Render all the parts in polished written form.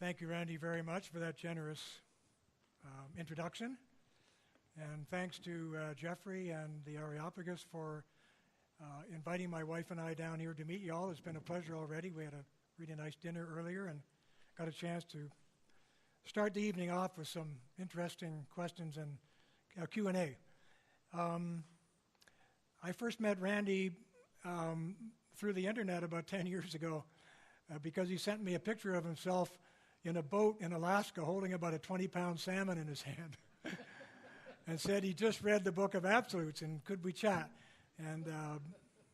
Thank you, Randy, very much for that generous introduction. And thanks to Jeffrey and the Areopagus for inviting my wife and I down here to meet you all. It's been a pleasure already. We had a really nice dinner earlier and got a chance to start the evening off with some interesting questions and Q&A. I first met Randy through the internet about 10 years ago because he sent me a picture of himself in a boat in Alaska holding about a 20-pound salmon in his hand and said he just read the Book of Absolutes and could we chat. And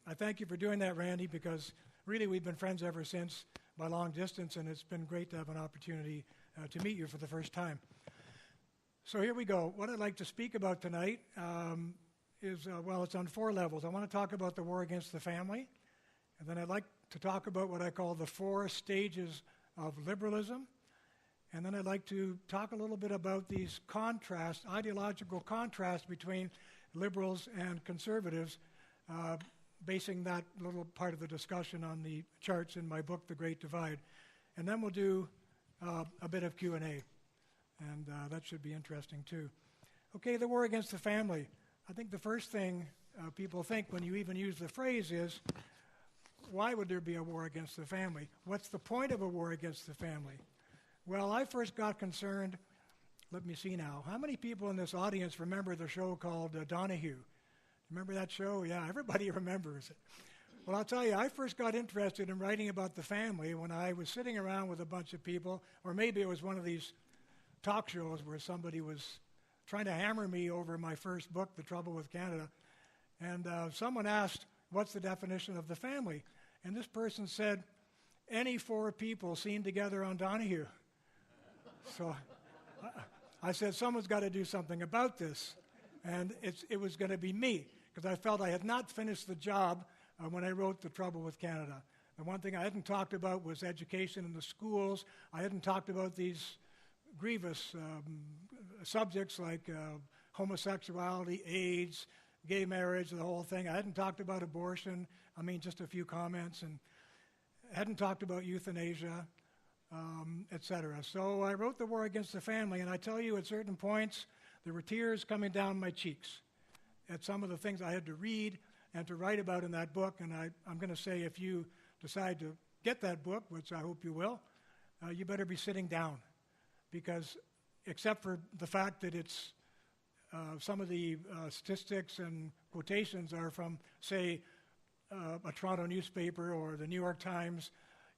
I thank you for doing that, Randy, because really we've been friends ever since by long distance, and it's been great to have an opportunity to meet you for the first time. So here we go. What I'd like to speak about tonight is, it's on 4 levels. I want to talk about the war against the family, and then I'd like to talk about what I call the 4 stages of liberalism, and then I'd like to talk a little bit about these contrasts, ideological contrasts between liberals and conservatives, basing that little part of the discussion on the charts in my book, The Great Divide. And then we'll do a bit of Q&A, and that should be interesting too. Okay, the war against the family. I think the first thing people think when you even use the phrase is, why would there be a war against the family? What's the point of a war against the family? Well, I first got concerned, let me see now, how many people in this audience remember the show called Donahue? Remember that show? Yeah, everybody remembers it. Well, I'll tell you, I first got interested in writing about the family when I was sitting around with a bunch of people, or maybe it was one of these talk shows where somebody was trying to hammer me over my first book, The Trouble with Canada, and someone asked, what's the definition of the family? And this person said, any 4 people seen together on Donahue. So I said, someone's got to do something about this. And it was going to be me, because I felt I had not finished the job when I wrote The Trouble with Canada. The one thing I hadn't talked about was education in the schools. I hadn't talked about these grievous subjects like homosexuality, AIDS, gay marriage, the whole thing. I hadn't talked about abortion. I mean, just a few comments. And I hadn't talked about euthanasia, etc. So I wrote The War Against the Family, and I tell you, at certain points, there were tears coming down my cheeks at some of the things I had to read and to write about in that book. And I'm going to say, if you decide to get that book, which I hope you will, you better be sitting down, because except for the fact that it's some of the statistics and quotations are from, say, a Toronto newspaper or the New York Times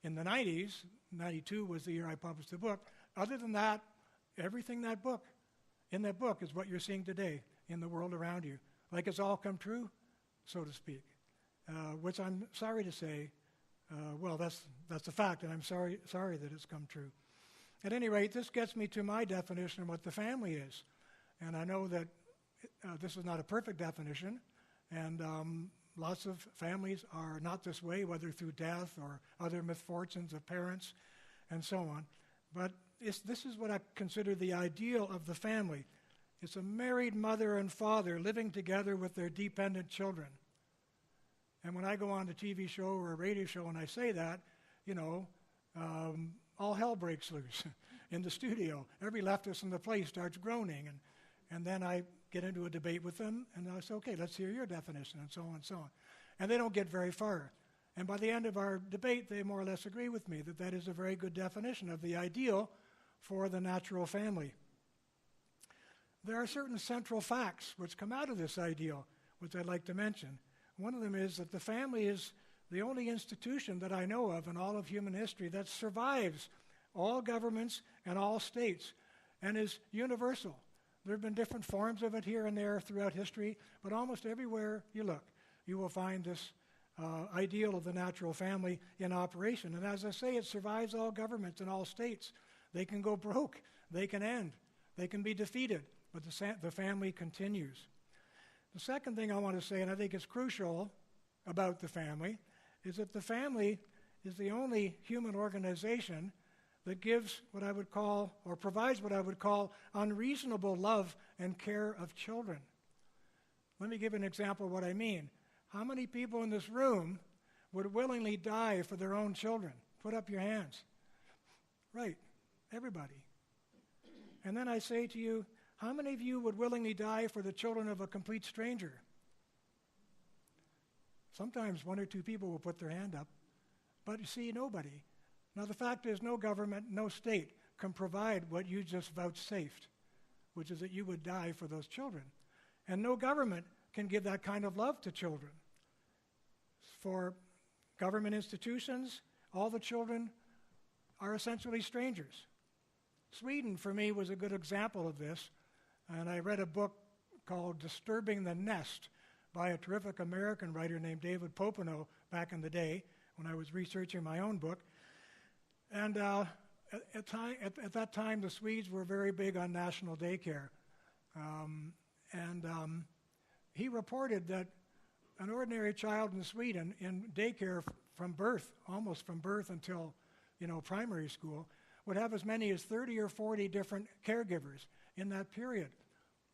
in the 90s. 92 was the year I published the book. Other than that, everything in that book is what you're seeing today in the world around you. Like it's all come true, so to speak, which I'm sorry to say, that's a fact, and I'm sorry that it's come true. At any rate, this gets me to my definition of what the family is. And I know that this is not a perfect definition, and lots of families are not this way, whether through death or other misfortunes of parents and so on. But this is what I consider the ideal of the family. It's a married mother and father living together with their dependent children. And when I go on a TV show or a radio show and I say that, all hell breaks loose in the studio. Every leftist in the place starts groaning, and then I get into a debate with them, and I say, okay, let's hear your definition, and so on and so on. And they don't get very far. And by the end of our debate, they more or less agree with me that that is a very good definition of the ideal for the natural family. There are certain central facts which come out of this ideal, which I'd like to mention. One of them is that the family is the only institution that I know of in all of human history that survives all governments and all states and is universal. There have been different forms of it here and there throughout history, but almost everywhere you look, you will find this ideal of the natural family in operation. And as I say, it survives all governments and all states. They can go broke, they can end, they can be defeated, but the family continues. The second thing I want to say, and I think is crucial about the family, is that the family is the only human organization that gives what I would call, or provides what I would call, unreasonable love and care of children. Let me give an example of what I mean. How many people in this room would willingly die for their own children? Put up your hands. Right. Everybody. And then I say to you, how many of you would willingly die for the children of a complete stranger? Sometimes one or two people will put their hand up, but you see, nobody. Now the fact is, no government, no state can provide what you just vouchsafed, which is that you would die for those children. And no government can give that kind of love to children. For government institutions, all the children are essentially strangers. Sweden, for me, was a good example of this, and I read a book called Disturbing the Nest by a terrific American writer named David Popenoe back in the day when I was researching my own book. And at that time, the Swedes were very big on national daycare. He reported that an ordinary child in Sweden in daycare from birth, almost from birth until, primary school, would have as many as 30 or 40 different caregivers in that period.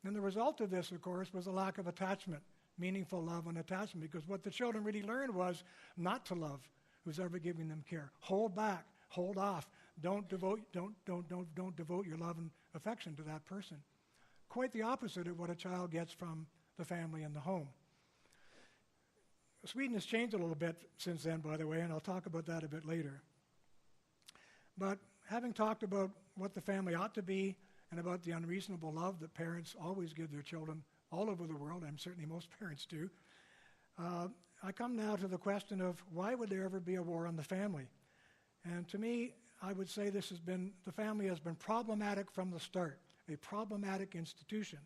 And the result of this, of course, was a lack of attachment, meaningful love and attachment, because what the children really learned was not to love who's ever giving them care. Hold back, hold off. Don't devote your love and affection to that person. Quite the opposite of what a child gets from the family and the home. Sweden has changed a little bit since then, by the way, and I'll talk about that a bit later. But having talked about what the family ought to be and about the unreasonable love that parents always give their children all over the world, and certainly most parents do, I come now to the question of why would there ever be a war on the family? And to me, I would say the family has been problematic from the start, a problematic institution.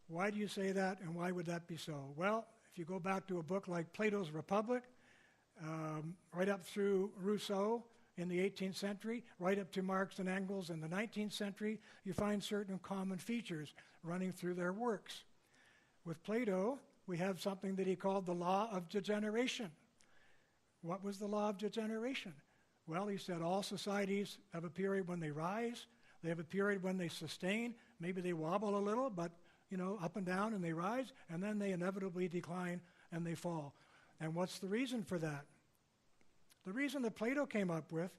Why do you say that, and why would that be so? Well, if you go back to a book like Plato's Republic, right up through Rousseau in the 18th century, right up to Marx and Engels in the 19th century, you find certain common features running through their works. With Plato, we have something that he called the law of degeneration. What was the law of degeneration? Well, he said all societies have a period when they rise, they have a period when they sustain, maybe they wobble a little, but up and down, and they rise, and then they inevitably decline and they fall. And what's the reason for that? The reason that Plato came up with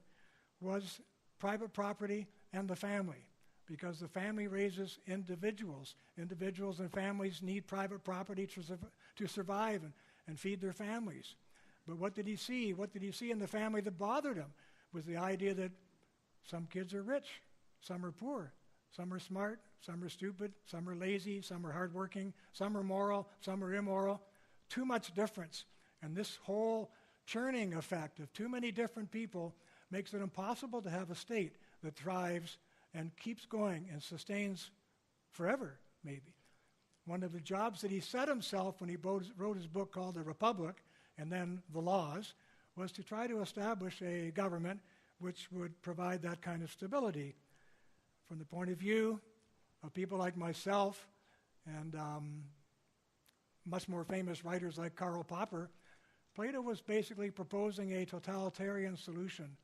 was private property and the family, because the family raises individuals. Individuals and families need private property to survive and feed their families. But what did he see? What did he see in the family that bothered him? Was the idea that some kids are rich, some are poor, some are smart, some are stupid, some are lazy, some are hardworking, some are moral, some are immoral. Too much difference. And this whole churning effect of too many different people makes it impossible to have a state that thrives and keeps going and sustains forever, maybe. One of the jobs that he set himself when he wrote his book called The Republic, and then The Laws, was to try to establish a government which would provide that kind of stability. From the point of view of people like myself and much more famous writers like Karl Popper, Plato was basically proposing a totalitarian solution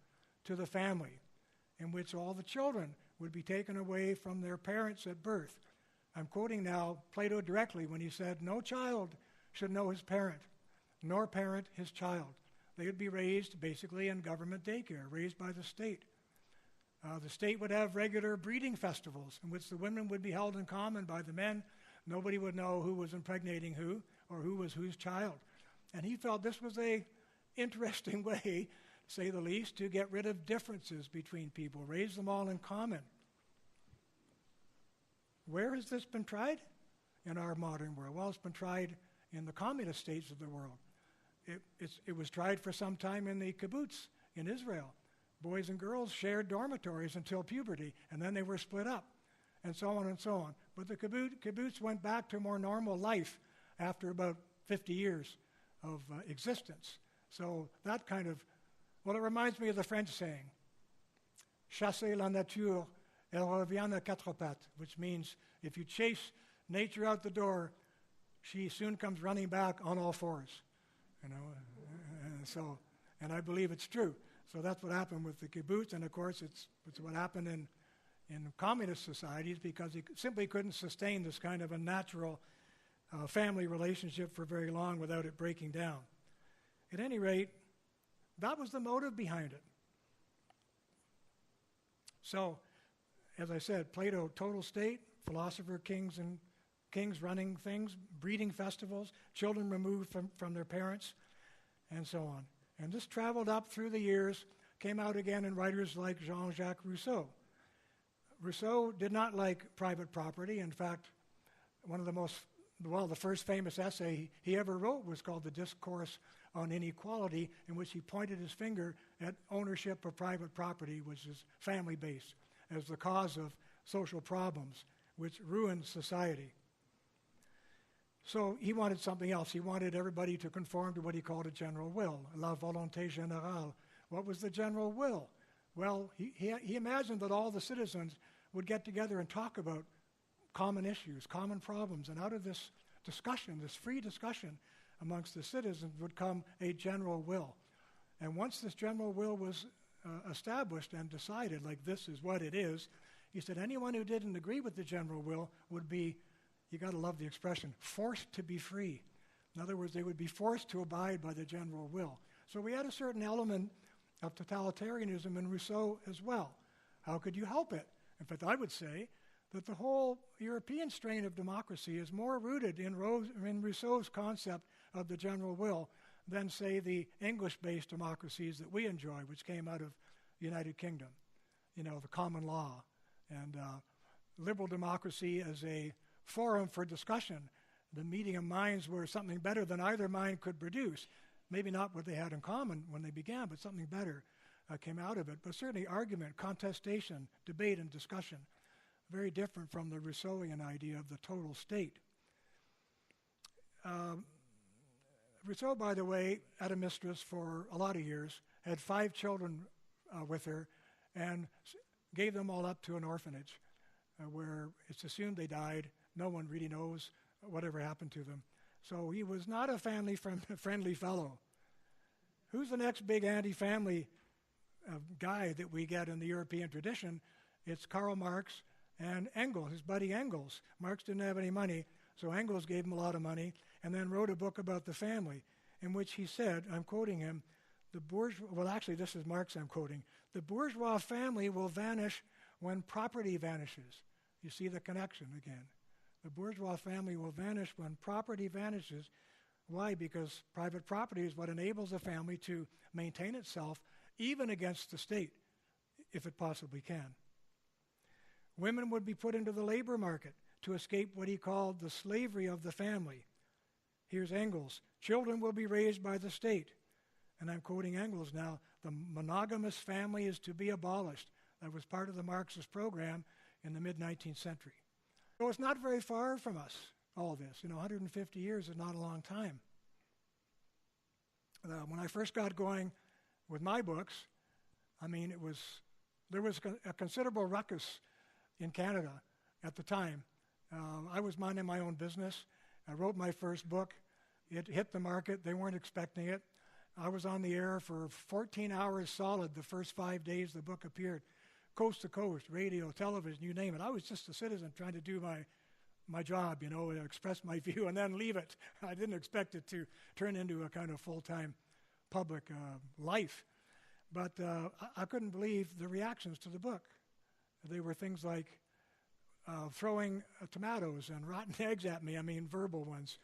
to the family in which all the children would be taken away from their parents at birth. I'm quoting now Plato directly when he said, "No child should know his parent, nor parent his child." They would be raised basically in government daycare, raised by the state. The state would have regular breeding festivals in which the women would be held in common by the men. Nobody would know who was impregnating who or who was whose child. And he felt this was a interesting way, to say the least, to get rid of differences between people, raise them all in common. Where has this been tried in our modern world? Well, it's been tried in the communist states of the world. It was tried for some time in the kibbutz in Israel. Boys and girls shared dormitories until puberty, and then they were split up, and so on and so on. But the kibbutz went back to more normal life after about 50 years of existence. So that kind of, it reminds me of the French saying, chasser la nature, elle revient à quatre pattes, which means if you chase nature out the door, she soon comes running back on all fours. And I believe it's true. So that's what happened with the kibbutz, and of course it's what happened in communist societies, because you simply couldn't sustain this kind of a natural family relationship for very long without it breaking down. At any rate, that was the motive behind it. So, as I said, Plato, total state, philosopher, kings running things, breeding festivals, children removed from their parents, and so on. And this traveled up through the years, came out again in writers like Jean-Jacques Rousseau. Rousseau did not like private property. In fact, the first famous essay he ever wrote was called The Discourse on Inequality, in which he pointed his finger at ownership of private property, which is family-based, as the cause of social problems, which ruined society. So he wanted something else. He wanted everybody to conform to what he called a general will, la volonté générale. What was the general will? Well, he imagined that all the citizens would get together and talk about common issues, common problems, and out of this discussion, this free discussion amongst the citizens, would come a general will. And once this general will was established and decided, like this is what it is, he said anyone who didn't agree with the general will would be, you got to love the expression, forced to be free. In other words, they would be forced to abide by the general will. So we had a certain element of totalitarianism in Rousseau as well. How could you help it? In fact, I would say that the whole European strain of democracy is more rooted in Rousseau's concept of the general will than, say, the English-based democracies that we enjoy, which came out of the United Kingdom. The common law and liberal democracy as a forum for discussion, the meeting of minds where something better than either mind could produce. Maybe not what they had in common when they began, but something better came out of it. But certainly argument, contestation, debate, and discussion. Very different from the Rousseauian idea of the total state. Rousseau, by the way, had a mistress for a lot of years, had 5 children with her, and gave them all up to an orphanage where it's assumed they died. No one really knows whatever happened to them. So he was not a family-friendly fellow. Who's the next big anti-family guy that we get in the European tradition? It's Karl Marx and Engels, his buddy Engels. Marx didn't have any money, so Engels gave him a lot of money and then wrote a book about the family in which he said, I'm quoting him, this is Marx I'm quoting, the bourgeois family will vanish when property vanishes. You see the connection again. The bourgeois family will vanish when property vanishes. Why? Because private property is what enables a family to maintain itself even against the state, if it possibly can. Women would be put into the labor market to escape what he called the slavery of the family. Here's Engels. Children will be raised by the state. And I'm quoting Engels now. The monogamous family is to be abolished. That was part of the Marxist program in the mid-19th century. So it's not very far from us, all this. 150 years is not a long time. When I first got going with my books, there was a considerable ruckus in Canada at the time. I was minding my own business. I wrote my first book. It hit the market. They weren't expecting it. I was on the air for 14 hours solid the first 5 days the book appeared. Coast to coast, radio, television, you name it. I was just a citizen trying to do my job, express my view and then leave it. I didn't expect it to turn into a kind of full-time public life. But I couldn't believe the reactions to the book. They were things like throwing tomatoes and rotten eggs at me. Verbal ones.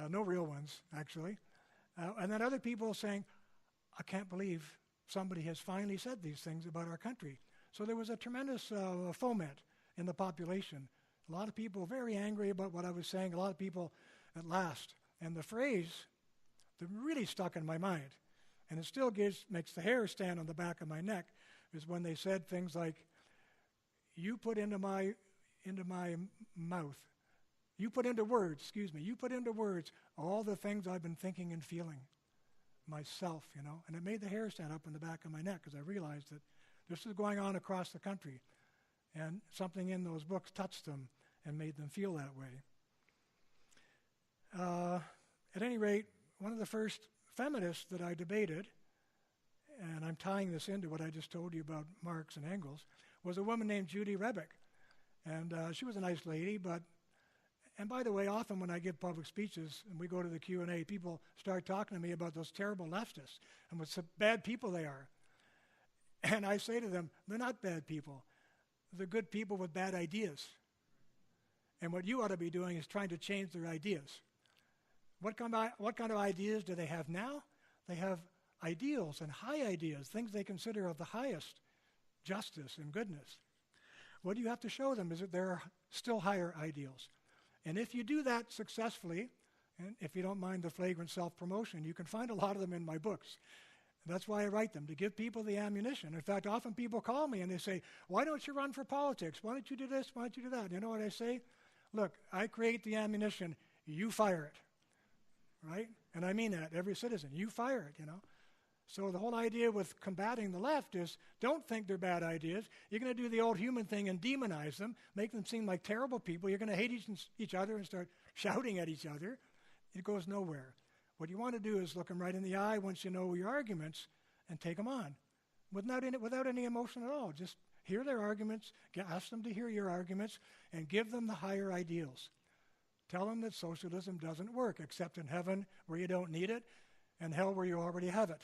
No real ones, actually. And then other people saying, I can't believe somebody has finally said these things about our country. So there was a tremendous foment in the population. A lot of people very angry about what I was saying, a lot of people at last. And the phrase that really stuck in my mind, and it still makes the hair stand on the back of my neck, is when they said things like, you put into my mouth, you put into words all the things I've been thinking and feeling myself, And it made the hair stand up on the back of my neck because I realized that this was going on across the country. And something in those books touched them and made them feel that way. At any rate, one of the first feminists that I debated, and I'm tying this into what I just told you about Marx and Engels, was a woman named Judy Rebick. And she was a nice lady, and by the way, often when I give public speeches and we go to the Q&A, people start talking to me about those terrible leftists and what bad people they are. And I say to them, they're not bad people. They're good people with bad ideas. And what you ought to be doing is trying to change their ideas. What kind of ideas do they have now? They have ideals and high ideas, things they consider of the highest justice and goodness. What you have to show them is that there are still higher ideals. And if you do that successfully, and if you don't mind the flagrant self-promotion, you can find a lot of them in my books. And that's why I write them, to give people the ammunition. In fact, often people call me and they say, why don't you run for politics? Why don't you do this? Why don't you do that? You know what I say? Look, I create the ammunition, you fire it, right? And I mean that, every citizen, you fire it, So the whole idea with combating the left is don't think they're bad ideas. You're going to do the old human thing and demonize them, make them seem like terrible people. You're going to hate each other and start shouting at each other. It goes nowhere. What you want to do is look them right in the eye once you know your arguments and take them on without any emotion at all. Just hear their arguments, ask them to hear your arguments, and give them the higher ideals. Tell them that socialism doesn't work, except in heaven where you don't need it, and hell where you already have it.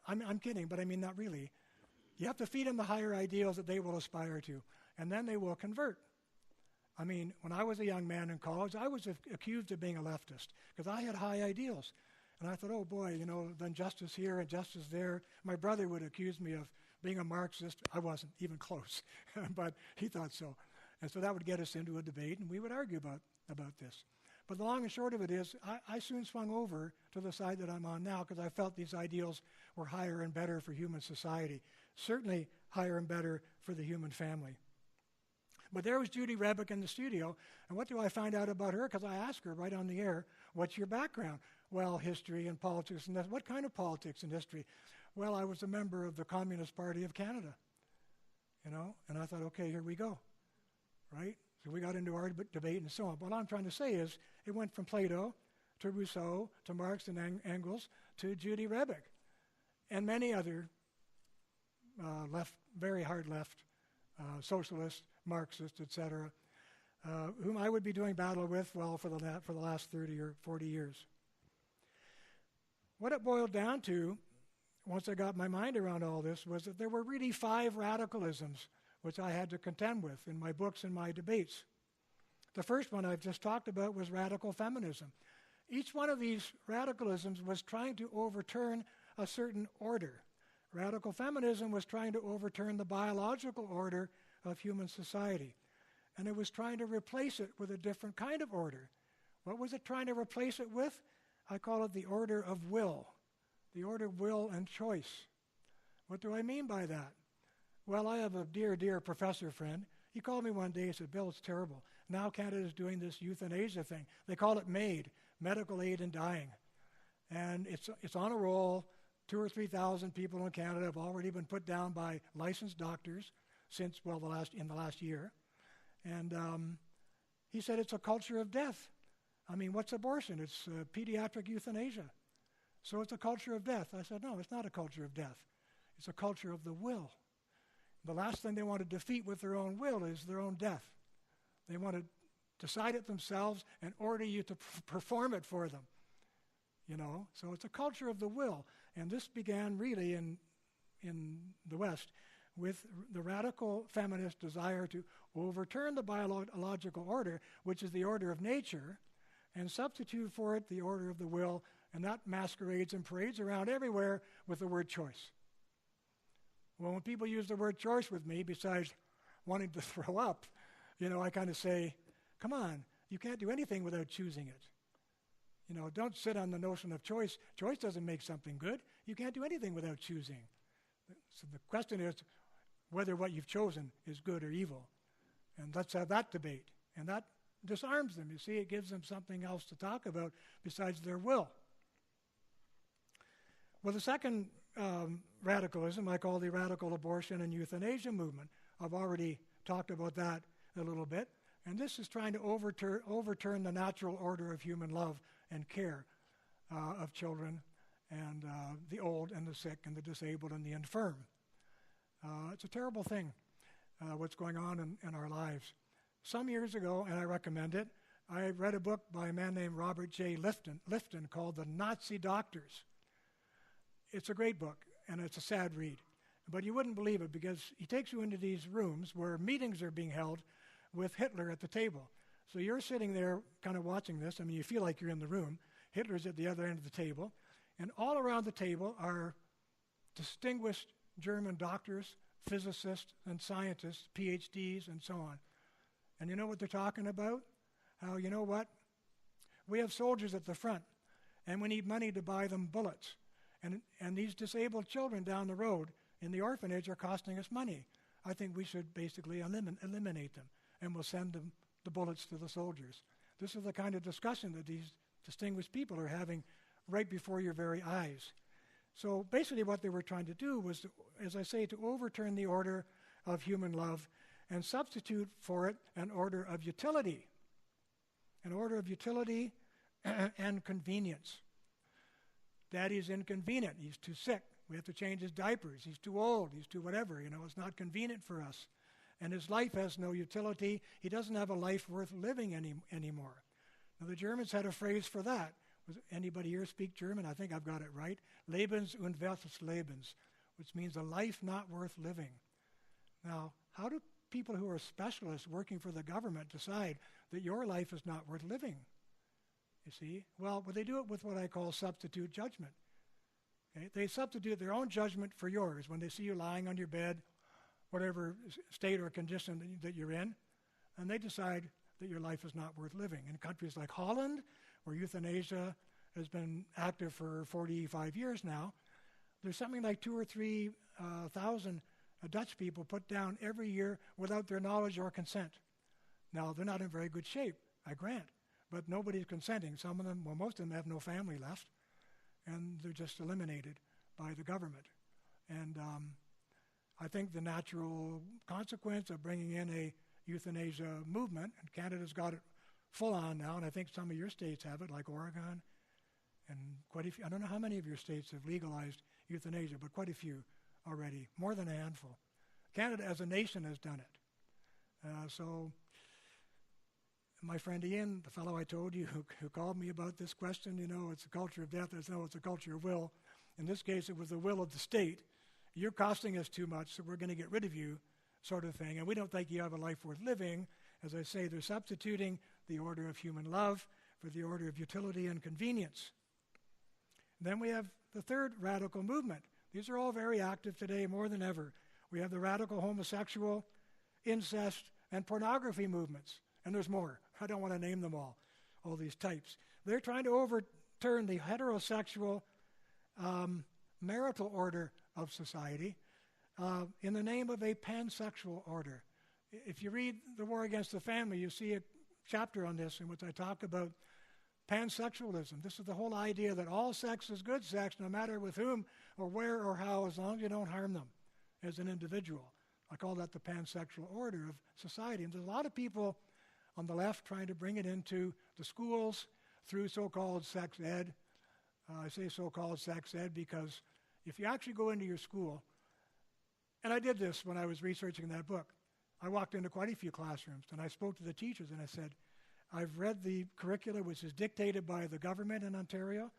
I'm kidding, but I mean not really. You have to feed them the higher ideals that they will aspire to, and then they will convert. I mean, when I was a young man in college, I was accused of being a leftist because I had high ideals. And I thought, oh boy, then justice here and justice there. My brother would accuse me of being a Marxist. I wasn't even close, but he thought so. And so that would get us into a debate, and we would argue about this. But the long and short of it is, I soon swung over to the side that I'm on now because I felt these ideals were higher and better for human society, certainly higher and better for the human family. But there was Judy Rebick in the studio, and what do I find out about her? Because I asked her right on the air, what's your background? Well, history and politics. And what kind of politics and history? Well, I was a member of the Communist Party of Canada, and I thought, okay, here we go, right? So we got into our debate and so on. But what I'm trying to say is it went from Plato to Rousseau to Marx and Engels to Judy Rebick and many other very hard left, socialists, Marxists, etc., whom I would be doing battle with, for the last 30 or 40 years. What it boiled down to, once I got my mind around all this, was that there were really 5 radicalisms which I had to contend with in my books and my debates. The first one I've just talked about was radical feminism. Each one of these radicalisms was trying to overturn a certain order. Radical feminism was trying to overturn the biological order of human society, and it was trying to replace it with a different kind of order. What was it trying to replace it with? I call it the order of will, the order of will and choice. What do I mean by that? Well, I have a dear, dear professor friend. He called me one day and said, Bill, it's terrible. Now Canada's doing this euthanasia thing. They call it MAID, medical aid in dying. And it's on a roll. 2,000 or 3,000 people in Canada have already been put down by licensed doctors since, in the last year. And he said it's a culture of death. I mean, what's abortion? It's pediatric euthanasia. So it's a culture of death. I said, no, it's not a culture of death. It's a culture of the will. The last thing they want to defeat with their own will is their own death. They want to decide it themselves and order you to perform it for them. So it's a culture of the will. And this began really in the West with the radical feminist desire to overturn the biological order, which is the order of nature, and substitute for it the order of the will, and that masquerades and parades around everywhere with the word choice. Well, when people use the word choice with me, besides wanting to throw up, I kind of say, come on, you can't do anything without choosing it. Don't sit on the notion of choice. Choice doesn't make something good. You can't do anything without choosing. So the question is whether what you've chosen is good or evil. And let's have that debate. And that disarms them. You see, it gives them something else to talk about besides their will. Well, the second radicalism I call the radical abortion and euthanasia movement. I've already talked about that a little bit. And this is trying to overturn the natural order of human love and care of children and the old and the sick and the disabled and the infirm. It's a terrible thing, what's going on in our lives. Some years ago, and I recommend it, I read a book by a man named Robert J. Lifton called The Nazi Doctors. it's a great book, and it's a sad read. But you wouldn't believe it, because he takes you into these rooms where meetings are being held with Hitler at the table. So you're sitting there kind of watching this. I mean, you feel like you're in the room. Hitler's at the other end of the table. And all around the table are distinguished German doctors, physicists, and scientists, PhDs, and so on. And you know what they're talking about? How, you know what? We have soldiers at the front, and we need money to buy them bullets. And these disabled children down the road in the orphanage are costing us money. I think we should basically eliminate them, and we'll send them the bullets to the soldiers. This is the kind of discussion that these distinguished people are having right before your very eyes. So basically what they were trying to do was, as I say, to overturn the order of human love and substitute for it an order of utility. An order of utility and convenience. Daddy's inconvenient. He's too sick. We have to change his diapers. He's too old. He's too whatever. It's not convenient for us. And his life has no utility. He doesn't have a life worth living anymore. Now, the Germans had a phrase for that. Was anybody here speak German? I think I've got it right. Lebens unwertes Lebens, which means a life not worth living. Now, how do people who are specialists working for the government decide that your life is not worth living? You see? Well, they do it with what I call substitute judgment. Okay? They substitute their own judgment for yours when they see you lying on your bed, whatever state or condition that you're in, and they decide that your life is not worth living. In countries like Holland, where euthanasia has been active for 45 years now, there's something like 2,000 or 3,000 Dutch people put down every year without their knowledge or consent. Now, they're not in very good shape, I grant, but nobody's consenting. Some of them, well, most of them have no family left, and they're just eliminated by the government. And I think the natural consequence of bringing in a euthanasia movement, and Canada's got it full on now, and I think some of your states have it, like Oregon, and quite a few. I don't know how many of your states have legalized euthanasia, but quite a few already, more than a handful. Canada as a nation has done it. So my friend Ian, the fellow I told you who called me about this question, it's a culture of death. I said, no, it's a culture of will. In this case, it was the will of the state. You're costing us too much, so we're going to get rid of you, sort of thing. And we don't think you have a life worth living. As I say, they're substituting the order of human love for the order of utility and convenience. Then we have the third radical movement. These are all very active today, more than ever. We have the radical homosexual, incest, and pornography movements. And there's more. I don't want to name them all these types. They're trying to overturn the heterosexual marital order of society in the name of a pansexual order. If you read The War Against the Family, you see a chapter on this in which I talk about pansexualism. This is the whole idea that all sex is good sex, no matter with whom or where or how, as long as you don't harm them as an individual. I call that the pansexual order of society. And there's a lot of people on the left trying to bring it into the schools through so-called sex ed. I say so-called sex ed because if you actually go into your school, and I did this when I was researching that book, I walked into quite a few classrooms and I spoke to the teachers and I said, I've read the curricula which is dictated by the government in Ontario,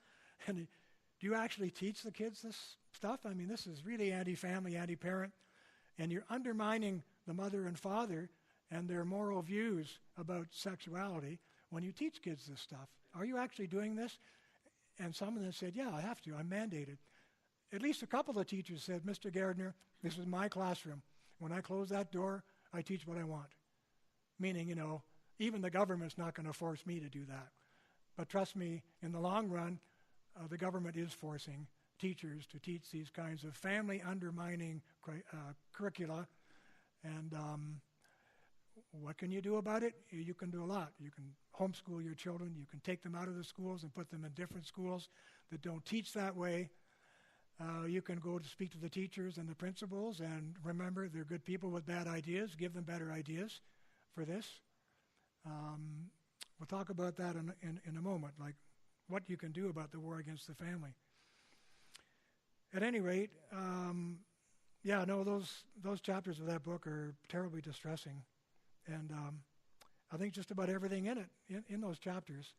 and do you actually teach the kids this stuff? I mean, this is really anti-family, anti-parent, and you're undermining the mother and father and their moral views about sexuality when you teach kids this stuff. Are you actually doing this? And some of them said, yeah, I have to. I'm mandated. At least a couple of teachers said, Mr. Gairdner, this is my classroom. When I close that door, I teach what I want. Meaning, even the government's not going to force me to do that. But trust me, in the long run, the government is forcing teachers to teach these kinds of family-undermining curricula. And what can you do about it? You can do a lot. You can homeschool your children. You can take them out of the schools and put them in different schools that don't teach that way. You can go to speak to the teachers and the principals, and remember, they're good people with bad ideas. Give them better ideas for this. We'll talk about that in a moment, like what you can do about the war against the family. At any rate, those chapters of that book are terribly distressing. And I think just about everything in it, in those chapters,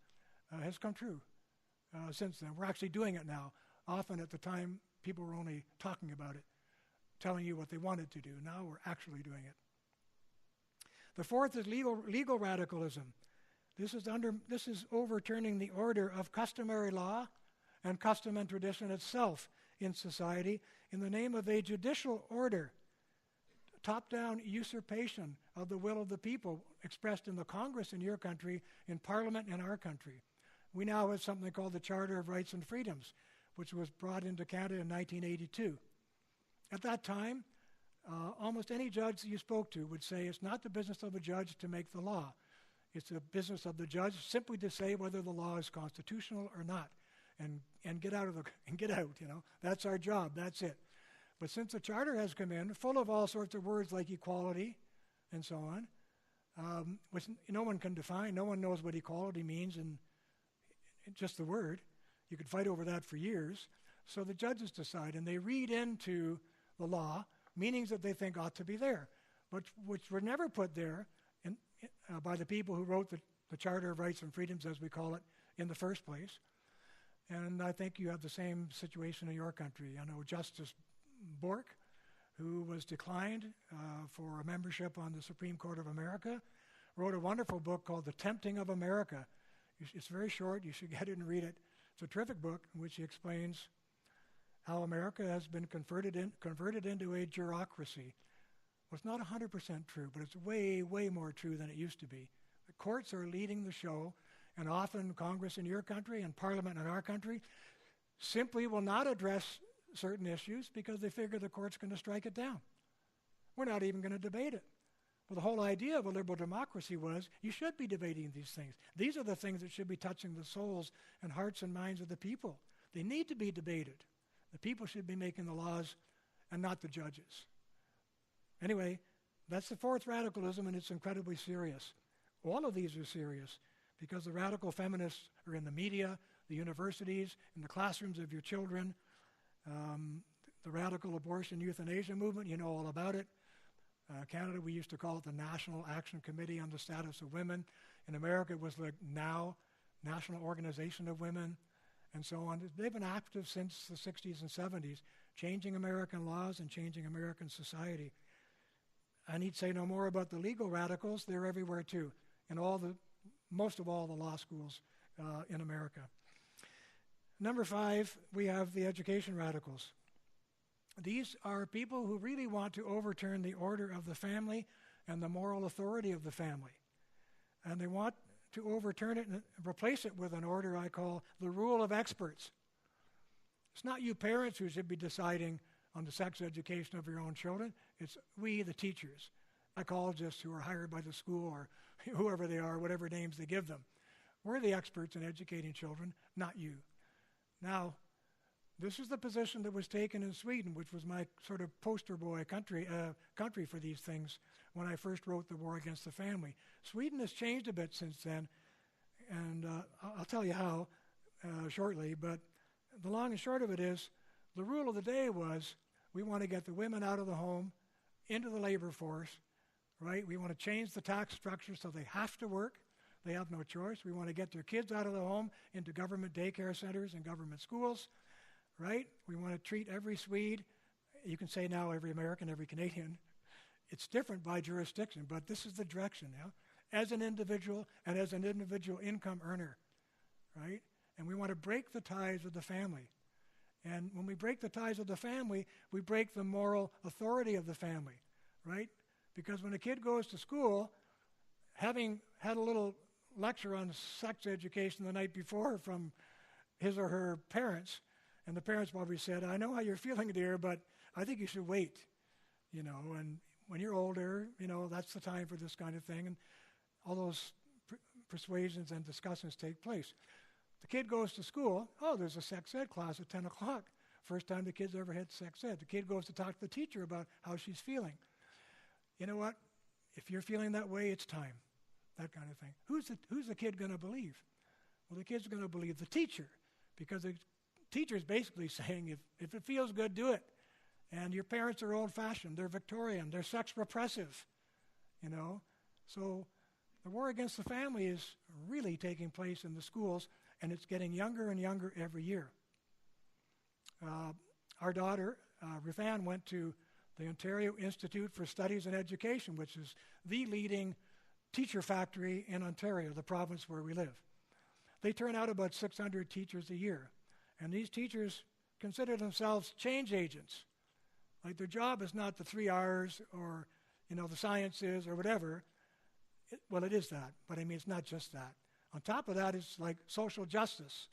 has come true since then. We're actually doing it now. Often at the time people were only talking about it, telling you what they wanted to do. Now we're actually doing it. The fourth is legal radicalism. This is overturning the order of customary law and custom and tradition itself in society in the name of a judicial order, top-down usurpation of the will of the people expressed in the Congress in your country, in Parliament in our country. We now have something called the Charter of Rights and Freedoms, which was brought into Canada in 1982. At that time, almost any judge that you spoke to would say it's not the business of a judge to make the law. It's the business of the judge simply to say whether the law is constitutional or not, and get out. That's our job. That's it. But since the charter has come in, full of all sorts of words like equality and so on, which no one can define. No one knows what equality means in just the word. You could fight over that for years. So the judges decide, and they read into the law meanings that they think ought to be there, but which were never put there by the people who wrote the Charter of Rights and Freedoms, as we call it, in the first place. And I think you have the same situation in your country. I know Justice Bork, who was declined for a membership on the Supreme Court of America, wrote a wonderful book called The Tempting of America. It's very short. You should get it and read it. It's a terrific book in which he explains how America has been converted into a bureaucracy. Well, it's not 100% true, but it's way, way more true than it used to be. The courts are leading the show, and often Congress in your country and Parliament in our country simply will not address certain issues because they figure the court's going to strike it down. We're not even going to debate it. Well, the whole idea of a liberal democracy was you should be debating these things. These are the things that should be touching the souls and hearts and minds of the people. They need to be debated. The people should be making the laws and not the judges. Anyway, that's the fourth radicalism, and it's incredibly serious. All of these are serious because the radical feminists are in the media, the universities, in the classrooms of your children. The radical abortion euthanasia movement, you know all about it. Canada, we used to call it the National Action Committee on the Status of Women. In America, it was the NOW, National Organization of Women, and so on. They've been active since the 60s and 70s, changing American laws and changing American society. I need say no more about the legal radicals. They're everywhere too, in most of all the law schools in America. Number 5, we have the education radicals. These are people who really want to overturn the order of the family and the moral authority of the family. And they want to overturn it and replace it with an order I call the rule of experts. It's not you parents who should be deciding on the sex education of your own children. It's we, the teachers, psychologists who are hired by the school or whoever they are, whatever names they give them. We're the experts in educating children, not you. Now, this is the position that was taken in Sweden, which was my sort of poster boy country for these things when I first wrote The War Against the Family. Sweden has changed a bit since then, and I'll tell you how shortly, but the long and short of it is the rule of the day was we want to get the women out of the home into the labor force, right? We want to change the tax structure so they have to work. They have no choice. We want to get their kids out of the home into government daycare centers and government schools, right? We want to treat every Swede, you can say now every American, every Canadian. It's different by jurisdiction, but this is the direction now, as an individual and as an individual income earner, right? And we want to break the ties of the family. And when we break the ties of the family, we break the moral authority of the family, right? Because when a kid goes to school, having had a little lecture on sex education the night before from his or her parents, and the parents probably said, I know how you're feeling, dear, but I think you should wait, and when you're older, that's the time for this kind of thing, and all those persuasions and discussions take place. The kid goes to school, there's a sex ed class at 10 o'clock. First time the kid's ever had sex ed. The kid goes to talk to the teacher about how she's feeling. You know what? If you're feeling that way, it's time. That kind of thing. Who's the kid going to believe? Well, the kid's going to believe the teacher, because the teacher's basically saying, if it feels good, do it. And your parents are old-fashioned. They're Victorian. They're sex repressive, So the war against the family is really taking place in the schools, and it's getting younger and younger every year. our daughter, Ruth Ann, went to the Ontario Institute for Studies in Education, which is the leading teacher factory in Ontario, the province where we live. They turn out about 600 teachers a year. And these teachers consider themselves change agents. Like their job is not the 3 R's or, the sciences or whatever. Well, it is that, but I mean, it's not just that. On top of that, it's like social justice,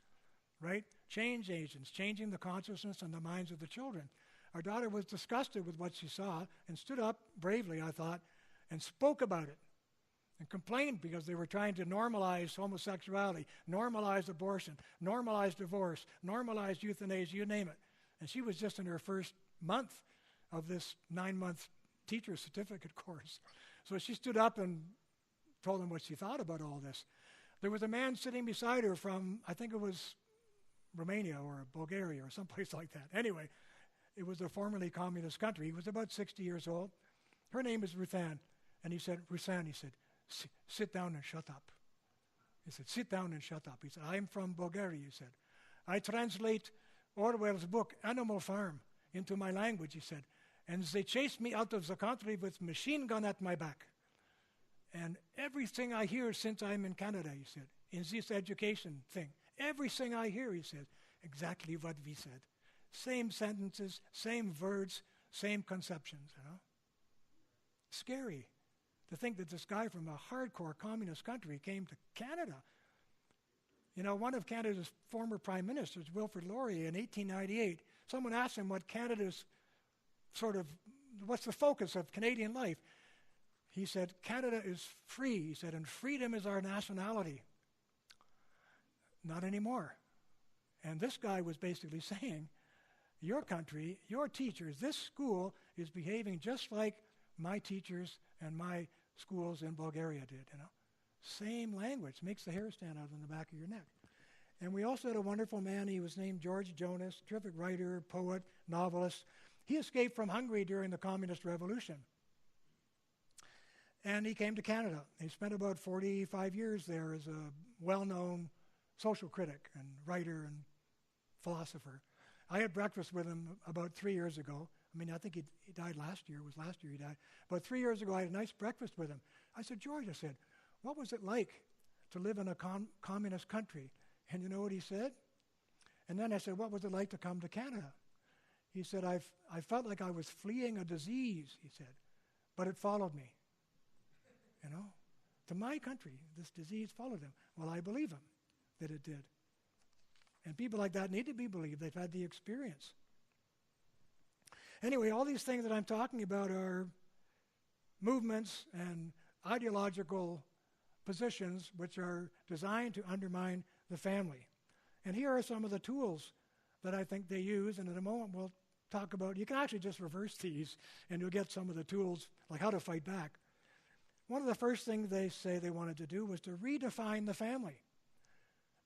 right? Change agents, changing the consciousness and the minds of the children. Our daughter was disgusted with what she saw and stood up bravely, I thought, and spoke about it and complained because they were trying to normalize homosexuality, normalize abortion, normalize divorce, normalize euthanasia, you name it. And she was just in her first month of this 9-month teacher certificate course. So she stood up and told them what she thought about all this. There was a man sitting beside her from, I think it was Romania or Bulgaria or someplace like that. Anyway, it was a formerly communist country. He was about 60 years old. Her name is Ruth Ann. And he said, Ruth Ann, he said, sit down and shut up. He said, sit down and shut up. He said, I'm from Bulgaria, he said. I translate Orwell's book, Animal Farm, into my language, he said. And they chased me out of the country with machine gun at my back. And everything I hear since I'm in Canada, he said, in this education thing, everything I hear, he said, exactly what we said. Same sentences, same words, same conceptions, Scary to think that this guy from a hardcore communist country came to Canada. One of Canada's former prime ministers, Wilfrid Laurier, in 1898, someone asked him what Canada's what's the focus of Canadian life? He said, Canada is free, he said, and freedom is our nationality. Not anymore. And this guy was basically saying, your country, your teachers, this school is behaving just like my teachers and my schools in Bulgaria did, Same language, makes the hair stand out on the back of your neck. And we also had a wonderful man, he was named George Jonas, terrific writer, poet, novelist. He escaped from Hungary during the Communist Revolution. And he came to Canada. He spent about 45 years there as a well-known social critic and writer and philosopher. I had breakfast with him about 3 years ago. I think he died last year. It was last year he died. About 3 years ago, I had a nice breakfast with him. I said, George, I said, what was it like to live in a communist country? And you know what he said? And then I said, what was it like to come to Canada? He said, I felt like I was fleeing a disease, he said, but it followed me. To my country, this disease followed him. Well, I believe him that it did. And people like that need to be believed. They've had the experience. Anyway, all these things that I'm talking about are movements and ideological positions which are designed to undermine the family. And here are some of the tools that I think they use, and in a moment we'll talk about, you can actually just reverse these and you'll get some of the tools, like how to fight back. One of the first things they say they wanted to do was to redefine the family.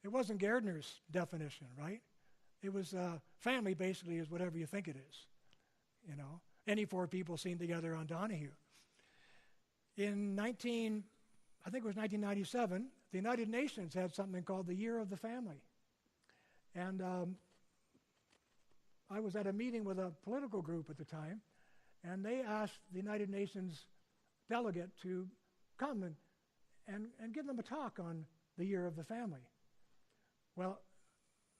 It wasn't Gairdner's definition, right? It was family basically is whatever you think it is. Any 4 people seen together on Donahue. In I think it was 1997, the United Nations had something called the Year of the Family. And I was at a meeting with a political group at the time, and they asked the United Nations delegate to come and give them a talk on the Year of the Family. Well,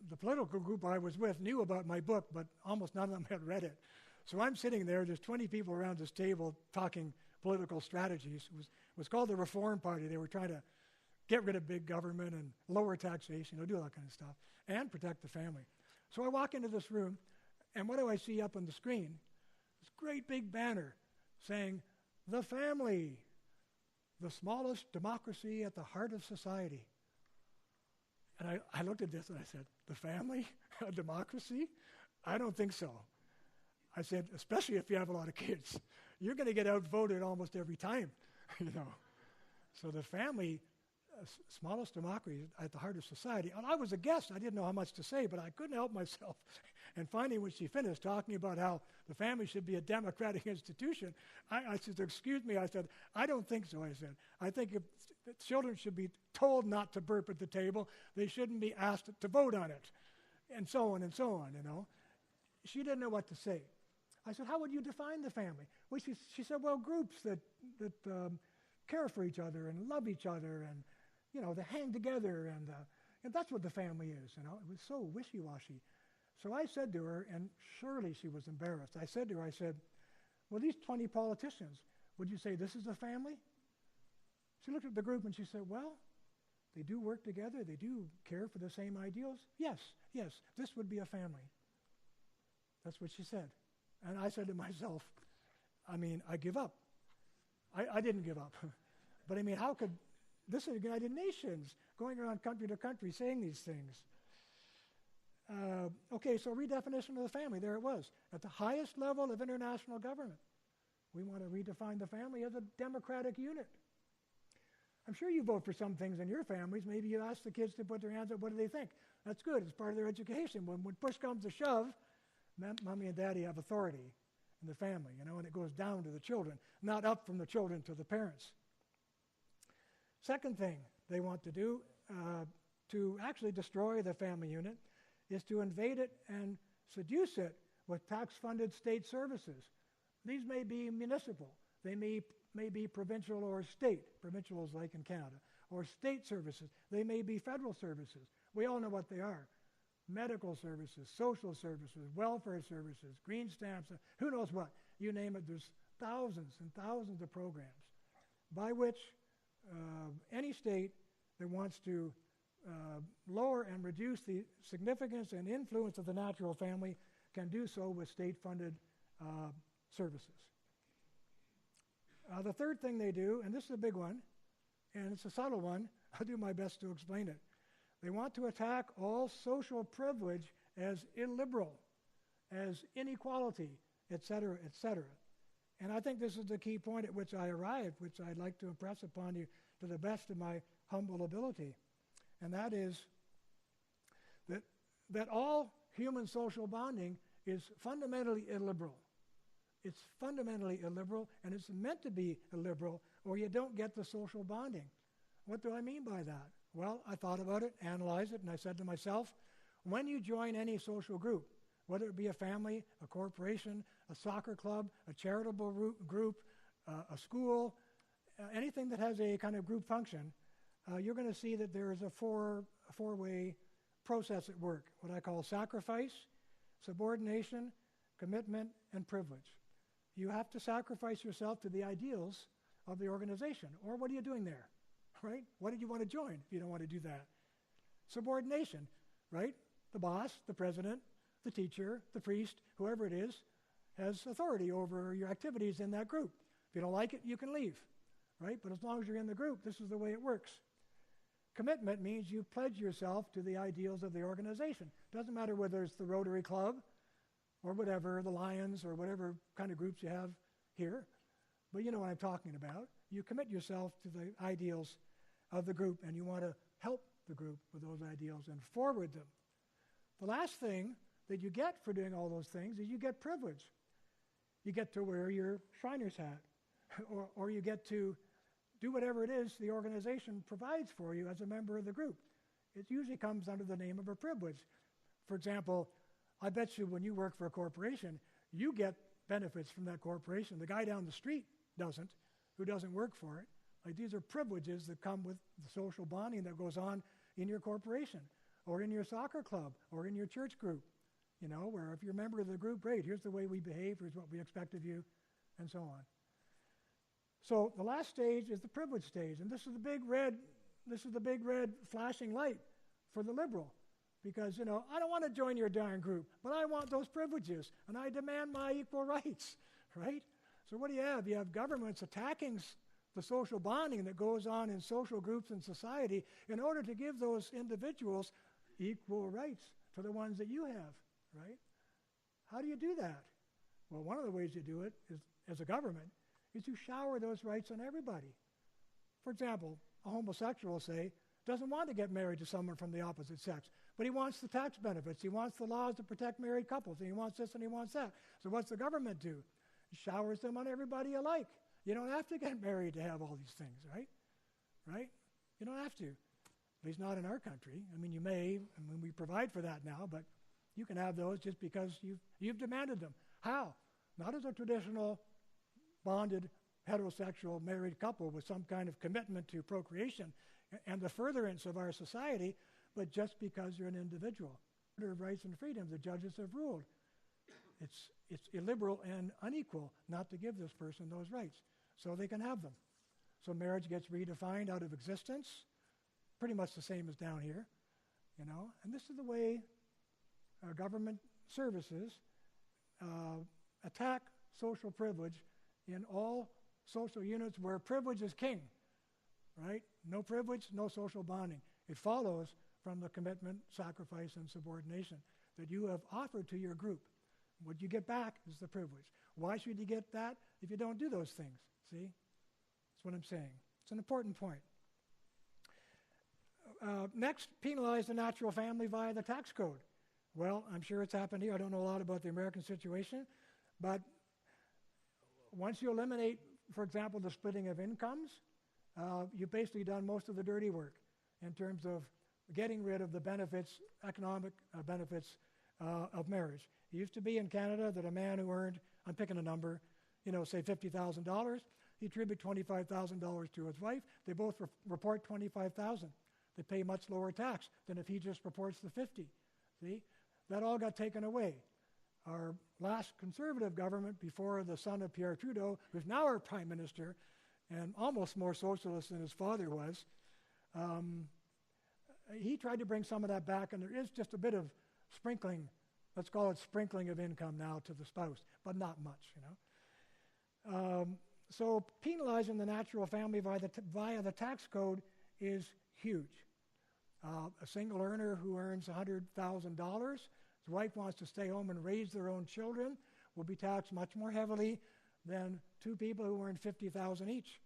the political group I was with knew about my book, but almost none of them had read it. So I'm sitting there, there's 20 people around this table talking political strategies. It was called the Reform Party. They were trying to get rid of big government and lower taxation, do all that kind of stuff, and protect the family. So I walk into this room, and what do I see up on the screen? This great big banner saying, "The family, the smallest democracy at the heart of society." And I looked at this and I said, the family? A democracy? I don't think so. I said, especially if you have a lot of kids. You're going to get outvoted almost every time, So the family, smallest democracy at the heart of society. And I was a guest. I didn't know how much to say, but I couldn't help myself. And finally, when she finished talking about how the family should be a democratic institution, I said, excuse me, I said, I don't think so, I said. I think if children should be told not to burp at the table, they shouldn't be asked to vote on it, and so on and so on, she didn't know what to say. I said, how would you define the family? Well, she said, well, groups that care for each other and love each other and, they hang together and that's what the family is. It was so wishy-washy. So I said to her, and surely she was embarrassed. I said to her, well, these 20 politicians, would you say this is a family? She looked at the group and she said, well, they do work together. They do care for the same ideals. Yes, this would be a family. That's what she said. And I said to myself, I give up. I didn't give up. But how could, this is the United Nations going around country to country saying these things. Okay, so redefinition of the family, there it was. At the highest level of international government, we want to redefine the family as a democratic unit. I'm sure you vote for some things in your families. Maybe you ask the kids to put their hands up, what do they think? That's good, it's part of their education. When push comes to shove, mommy and daddy have authority in the family, and it goes down to the children, not up from the children to the parents. Second thing they want to do to actually destroy the family unit is to invade it and seduce it with tax-funded state services. These may be municipal. They may be provincial or state. Provincial is like in Canada. Or state services. They may be federal services. We all know what they are. Medical services, social services, welfare services, green stamps, who knows what. You name it, there's thousands and thousands of programs by which any state that wants to lower and reduce the significance and influence of the natural family can do so with state-funded services. The third thing they do, and this is a big one, and it's a subtle one, I'll do my best to explain it. They want to attack all social privilege as illiberal, as inequality, etc., etc. And I think this is the key point at which I arrived, which I'd like to impress upon you to the best of my humble ability. And that is that all human social bonding is fundamentally illiberal. It's fundamentally illiberal, and it's meant to be illiberal, or you don't get the social bonding. What do I mean by that? Well, I thought about it, analyzed it, and I said to myself, when you join any social group, whether it be a family, a corporation, a soccer club, a charitable group, a school, anything that has a kind of group function, you're going to see that there is a four-way process at work, what I call sacrifice, subordination, commitment, and privilege. You have to sacrifice yourself to the ideals of the organization, or what are you doing there, right? Why did you want to join if you don't want to do that? Subordination, right? The boss, the president, the teacher, the priest, whoever it is, has authority over your activities in that group. If you don't like it, you can leave, right? But as long as you're in the group, this is the way it works. Commitment means you pledge yourself to the ideals of the organization. Doesn't matter whether it's the Rotary Club or whatever, the Lions or whatever kind of groups you have here, but you know what I'm talking about. You commit yourself to the ideals of the group, and you want to help the group with those ideals and forward them. The last thing that you get for doing all those things is you get privilege. You get to wear your Shriner's hat, or you get to do whatever it is the organization provides for you as a member of the group. It usually comes under the name of a privilege. For example, I bet you when you work for a corporation, you get benefits from that corporation. The guy down the street doesn't, who doesn't work for it. Like, these are privileges that come with the social bonding that goes on in your corporation, or in your soccer club, or in your church group. You know, where if you're a member of the group, great, here's the way we behave, here's what we expect of you, and so on. So the last stage is the privilege stage, and this is the big red flashing light for the liberal. Because, I don't want to join your darn group, but I want those privileges, and I demand my equal rights, right? So what do you have? You have governments attacking the social bonding that goes on in social groups in society in order to give those individuals equal rights to the ones that you have, right? How do you do that? Well, one of the ways you do it is, as a government, is you shower those rights on everybody. For example, a homosexual, say, doesn't want to get married to someone from the opposite sex, but he wants the tax benefits, he wants the laws to protect married couples, and he wants this and he wants that. So what's the government do? It showers them on everybody alike. You don't have to get married to have all these things, right? Right? You don't have to. At least not in our country. I mean, you may, we provide for that now, but You can have those just because you've demanded them. How? Not as a traditional bonded heterosexual married couple with some kind of commitment to procreation and the furtherance of our society, but just because you're an individual. Order of rights and freedoms, the judges have ruled. It's illiberal and unequal not to give this person those rights, so they can have them. So marriage gets redefined out of existence, pretty much the same as down here, and this is the way government services attack social privilege in all social units where privilege is king, right? No privilege, no social bonding. It follows from the commitment, sacrifice, and subordination that you have offered to your group. What you get back is the privilege. Why should you get that if you don't do those things? See? That's what I'm saying. It's an important point. Next, penalize the natural family via the tax code. Well, I'm sure it's happened here. I don't know a lot about the American situation, but once you eliminate, for example, the splitting of incomes, you've basically done most of the dirty work in terms of getting rid of the benefits, economic benefits of marriage. It used to be in Canada that a man who earned, I'm picking a number, say $50,000, he tribute $25,000 to his wife. They both report $25,000. They pay much lower tax than if he just reports the 50. See? That all got taken away. Our last conservative government, before the son of Pierre Trudeau, who's now our prime minister, and almost more socialist than his father was, he tried to bring some of that back, and there is just a bit of sprinkling, let's call it sprinkling of income now to the spouse, but not much, So penalizing the natural family via the tax code is huge. A single earner who earns $100,000, his wife wants to stay home and raise their own children, will be taxed much more heavily than two people who earn $50,000 each,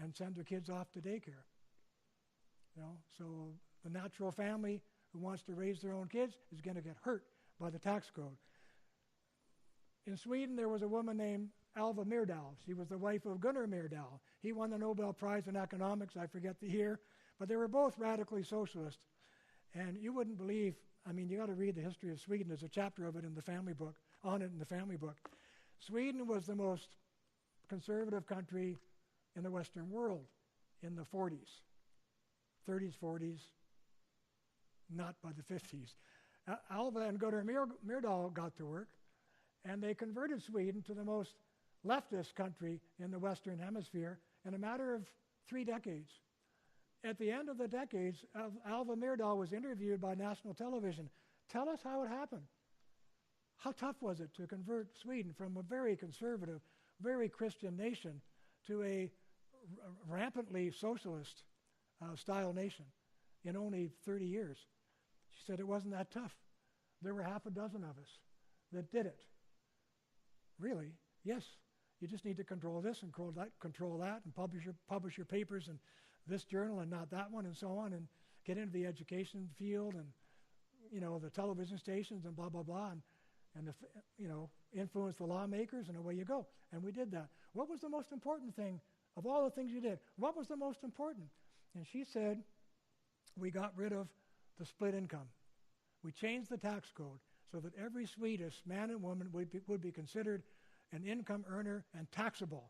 and send their kids off to daycare. So the natural family who wants to raise their own kids is going to get hurt by the tax code. In Sweden, there was a woman named Alva Myrdal. She was the wife of Gunnar Myrdal. He won the Nobel Prize in economics, I forget the year, but they were both radically socialist. And you wouldn't believe, you got to read the history of Sweden. There's a chapter of it in the family book, on it in the family book. Sweden was the most conservative country in the Western world in the 40s, 30s, 40s, not by the 50s. Alva and Gunnar Myrdal got to work, and they converted Sweden to the most leftist country in the Western Hemisphere in a matter of 3 decades. At the end of the decades, Alva Myrdal was interviewed by national television. Tell us how it happened. How tough was it to convert Sweden from a very conservative, very Christian nation to a rampantly socialist style nation in only 30 years? She said it wasn't that tough. There were half a dozen of us that did it. Really? Yes. You just need to control this and control that, and publish your papers in this journal and not that one, and so on, and get into the education field and the television stations and blah blah blah, and influence the lawmakers, and away you go. And we did that. What was the most important thing of all the things you did? What was the most important? And she said, we got rid of the split income. We changed the tax code so that every Swedish man and woman would be considered an income earner and taxable.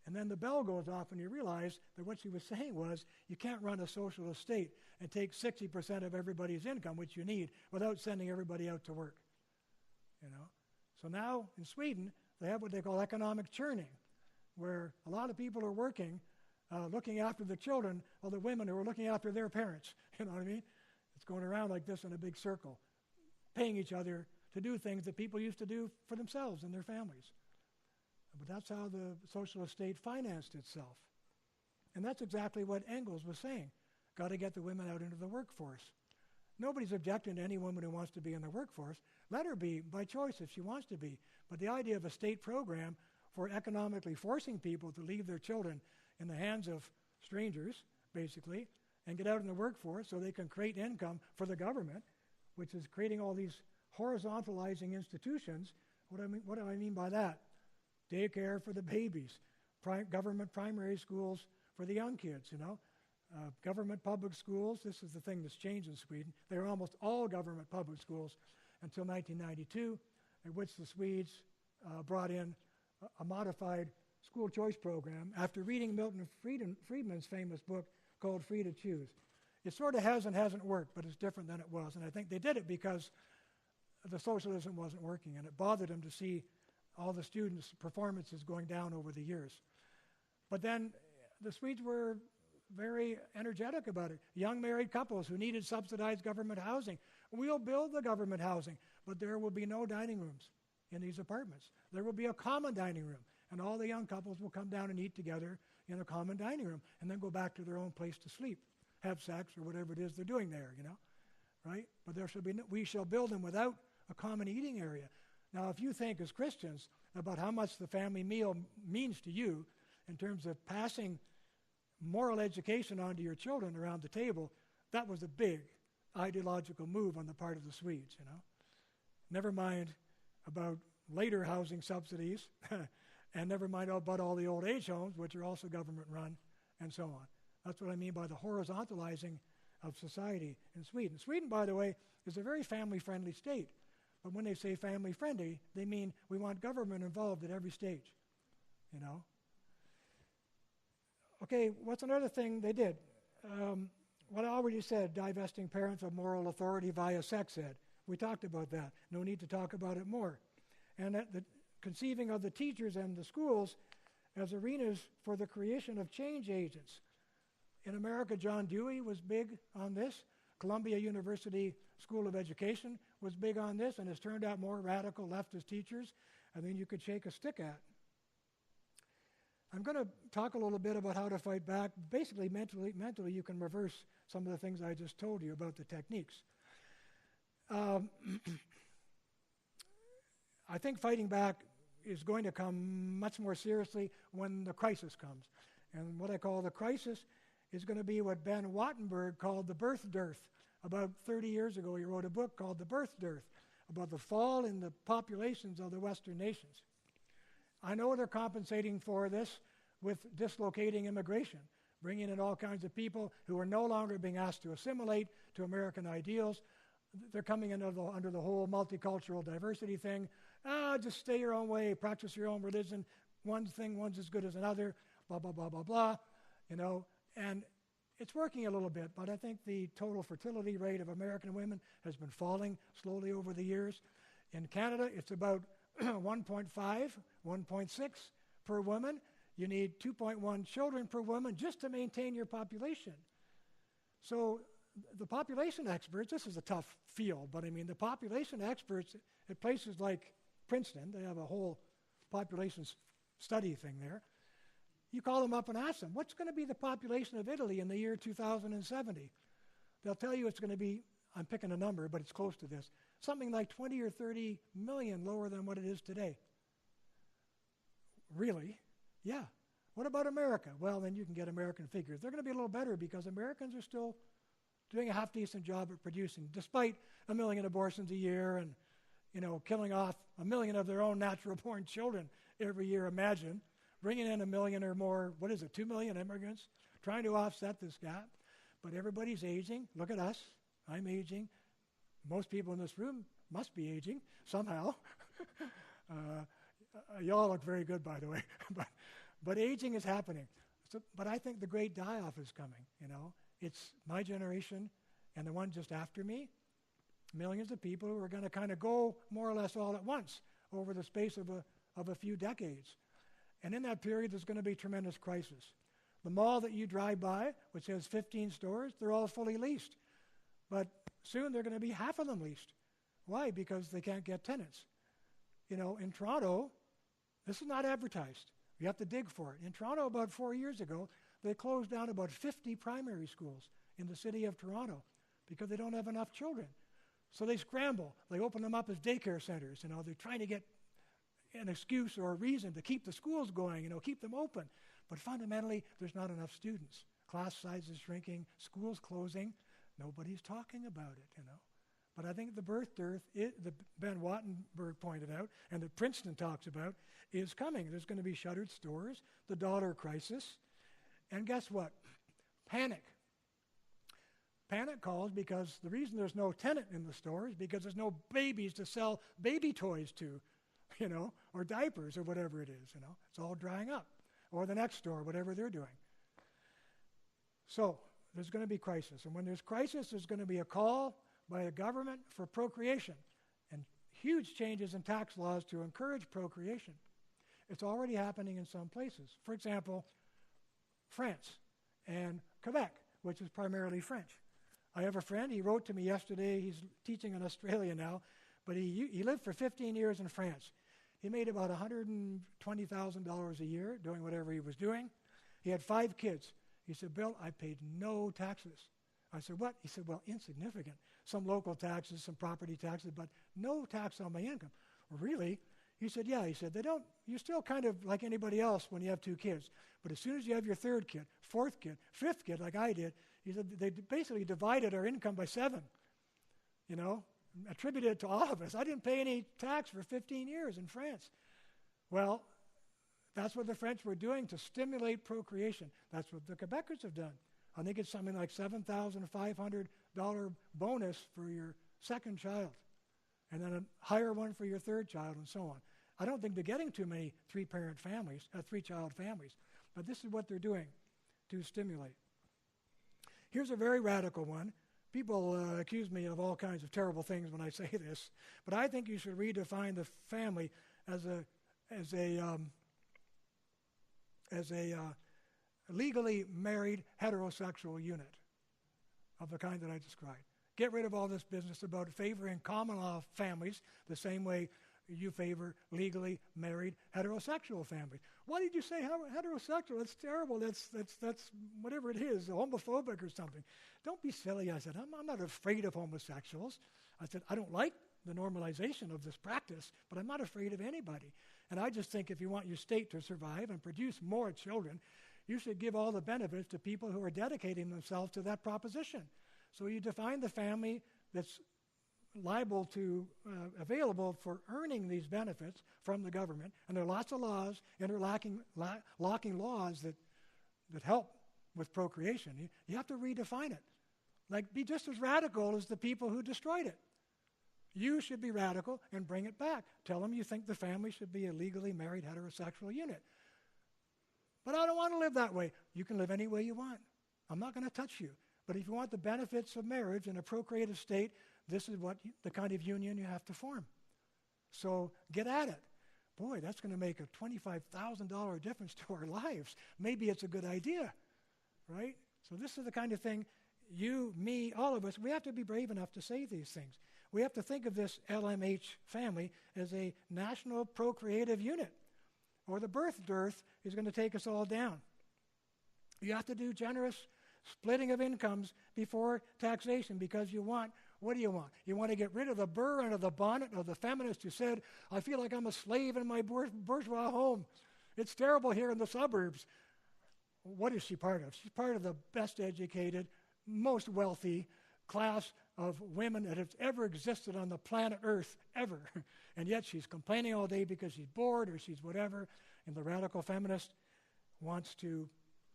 And then the bell goes off and you realize that what she was saying was you can't run a socialist state and take 60% of everybody's income, which you need, without sending everybody out to work. So now in Sweden, they have what they call economic churning, where a lot of people are working, looking after the children, while the women who are looking after their parents. You know what I mean? It's going around like this in a big circle, paying each other to do things that people used to do for themselves and their families. But that's how the socialist state financed itself. And that's exactly what Engels was saying. Got to get the women out into the workforce. Nobody's objecting to any woman who wants to be in the workforce. Let her be by choice if she wants to be. But the idea of a state program for economically forcing people to leave their children in the hands of strangers, basically, and get out in the workforce so they can create income for the government, which is creating all these horizontalizing institutions. What do I mean by that? Daycare for the babies, government primary schools for the young kids, Government public schools, this is the thing that's changed in Sweden. They were almost all government public schools until 1992, in which the Swedes brought in a modified school choice program after reading Milton Friedman's famous book called Free to Choose. It sort of has and hasn't worked, but it's different than it was. And I think they did it because the socialism wasn't working, and it bothered them to see all the students' performances going down over the years. But then the Swedes were very energetic about it. Young married couples who needed subsidized government housing. We'll build the government housing, but there will be no dining rooms in these apartments. There will be a common dining room, and all the young couples will come down and eat together in a common dining room and then go back to their own place to sleep, have sex, or whatever it is they're doing there, right? But we shall build them without a common eating area. Now, if you think as Christians about how much the family meal means to you in terms of passing moral education on to your children around the table, that was a big ideological move on the part of the Swedes, Never mind about later housing subsidies, and never mind about all the old age homes, which are also government run, and so on. That's what I mean by the horizontalizing of society in Sweden. Sweden, by the way, is a very family-friendly state. But when they say family-friendly, they mean we want government involved at every stage, Okay, what's another thing they did? What I already said, divesting parents of moral authority via sex ed. We talked about that. No need to talk about it more. And the conceiving of the teachers and the schools as arenas for the creation of change agents. In America, John Dewey was big on this. Columbia University School of Education was big on this and has turned out more radical leftist teachers than you could shake a stick at. I'm going to talk a little bit about how to fight back. Basically, mentally you can reverse some of the things I just told you about the techniques. I think fighting back is going to come much more seriously when the crisis comes. And what I call the crisis is going to be what Ben Wattenberg called the birth dearth. About 30 years ago, he wrote a book called The Birth Dearth about the fall in the populations of the Western nations. I know they're compensating for this with dislocating immigration, bringing in all kinds of people who are no longer being asked to assimilate to American ideals. They're coming in under the whole multicultural diversity thing. Just stay your own way, practice your own religion. One's as good as another, blah, blah, blah, blah, blah. And it's working a little bit, but I think the total fertility rate of American women has been falling slowly over the years. In Canada, it's about 1.5, 1.6 per woman. You need 2.1 children per woman just to maintain your population. So the population experts, this is a tough field, but the population experts at places like Princeton, they have a whole population study thing there. You call them up and ask them, what's going to be the population of Italy in the year 2070? They'll tell you it's going to be, I'm picking a number, but it's close to this, something like 20 or 30 million lower than what it is today. Really? Yeah. What about America? Well, then you can get American figures. They're going to be a little better because Americans are still doing a half-decent job at producing, despite 1 million abortions a year and, killing off 1 million of their own natural-born children every year. Imagine bringing in 1 million or more, 2 million immigrants, trying to offset this gap. But everybody's aging. Look at us. I'm aging. Most people in this room must be aging somehow. Y'all look very good, by the way. But aging is happening. But I think the great die-off is coming, It's my generation and the one just after me, millions of people who are going to kind of go more or less all at once over the space of a few decades. And in that period, there's going to be tremendous crisis. The mall that you drive by, which has 15 stores, they're all fully leased. But soon they're going to be half of them leased. Why? Because they can't get tenants. In Toronto, this is not advertised. You have to dig for it. In Toronto, about 4 years ago, they closed down about 50 primary schools in the city of Toronto because they don't have enough children. So they scramble. They open them up as daycare centers. They're trying to get an excuse or a reason to keep the schools going, keep them open. But fundamentally, there's not enough students. Class sizes shrinking, schools closing. Nobody's talking about it, But I think the birth dearth, that Ben Wattenberg pointed out, and that Princeton talks about, is coming. There's going to be shuttered stores, the dollar crisis, and guess what? Panic panic calls because the reason there's no tenant in the store is because there's no babies to sell baby toys to, or diapers or whatever it is, It's all drying up. Or the next store, whatever they're doing. So there's going to be crisis. And when there's crisis, there's going to be a call by the government for procreation and huge changes in tax laws to encourage procreation. It's already happening in some places. For example, France and Quebec, which is primarily French. I have a friend, he wrote to me yesterday, he's teaching in Australia now, but he lived for 15 years in France. He made about $120,000 a year doing whatever he was doing. He had 5 kids. He said, Bill, I paid no taxes. I said, what? He said, well, insignificant. Some local taxes, some property taxes, but no tax on my income. Really? He said, yeah. He said, you're still kind of like anybody else when you have 2 kids. But as soon as you have your 3rd kid, 4th kid, 5th kid, like I did, he said, they basically divided our income by 7, attributed it to all of us. I didn't pay any tax for 15 years in France. Well, that's what the French were doing to stimulate procreation. That's what the Quebecers have done. I think it's something like $7,500 bonus for your 2nd child, and then a higher one for your 3rd child, and so on. I don't think they're getting too many 3-child families, but this is what they're doing to stimulate. Here's a very radical one. People accuse me of all kinds of terrible things when I say this, but I think you should redefine the family as a legally married heterosexual unit of the kind that I described. Get rid of all this business about favoring common law families the same way you favor legally married heterosexual families. Why did you say heterosexual? That's terrible. That's whatever it is, homophobic or something. Don't be silly. I said, I'm not afraid of homosexuals. I said, I don't like the normalization of this practice, but I'm not afraid of anybody. And I just think if you want your state to survive and produce more children, you should give all the benefits to people who are dedicating themselves to that proposition. So you define the family that's liable to, available for earning these benefits from the government, and there are lots of laws, interlocking laws that help with procreation. You have to redefine it. Like, be just as radical as the people who destroyed it. You should be radical and bring it back. Tell them you think the family should be a legally married heterosexual unit. But I don't want to live that way. You can live any way you want. I'm not going to touch you. But if you want the benefits of marriage in a procreative state, this is the kind of union you have to form. So get at it. Boy, that's going to make a $25,000 difference to our lives. Maybe it's a good idea, right? So this is the kind of thing you, me, all of us, we have to be brave enough to say these things. We have to think of this LMH family as a national procreative unit, or the birth dearth is going to take us all down. You have to do generous splitting of incomes before taxation because what do you want? You want to get rid of the burr under the bonnet of the feminist who said, I feel like I'm a slave in my bourgeois home. It's terrible here in the suburbs. What is she part of? She's part of the best educated, most wealthy class of women that has ever existed on the planet Earth, ever. And yet she's complaining all day because she's bored or she's whatever. And the radical feminist wants to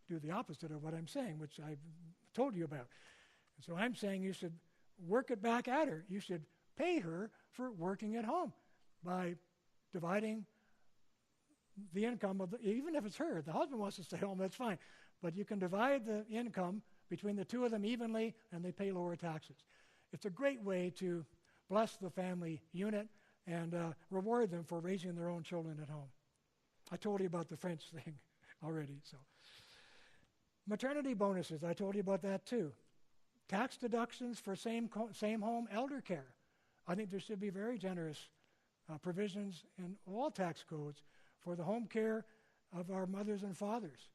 do the opposite of what I'm saying, which I've told you about. And so I'm saying you should work it back at her. You should pay her for working at home by dividing the income of even if it's her. If the husband wants to stay home, that's fine. But you can divide the income between the two of them evenly, and they pay lower taxes. It's a great way to bless the family unit and reward them for raising their own children at home. I told you about the French thing already. So, maternity bonuses, I told you about that too. Tax deductions for same home elder care. I think there should be very generous provisions in all tax codes for the home care of our mothers and fathers.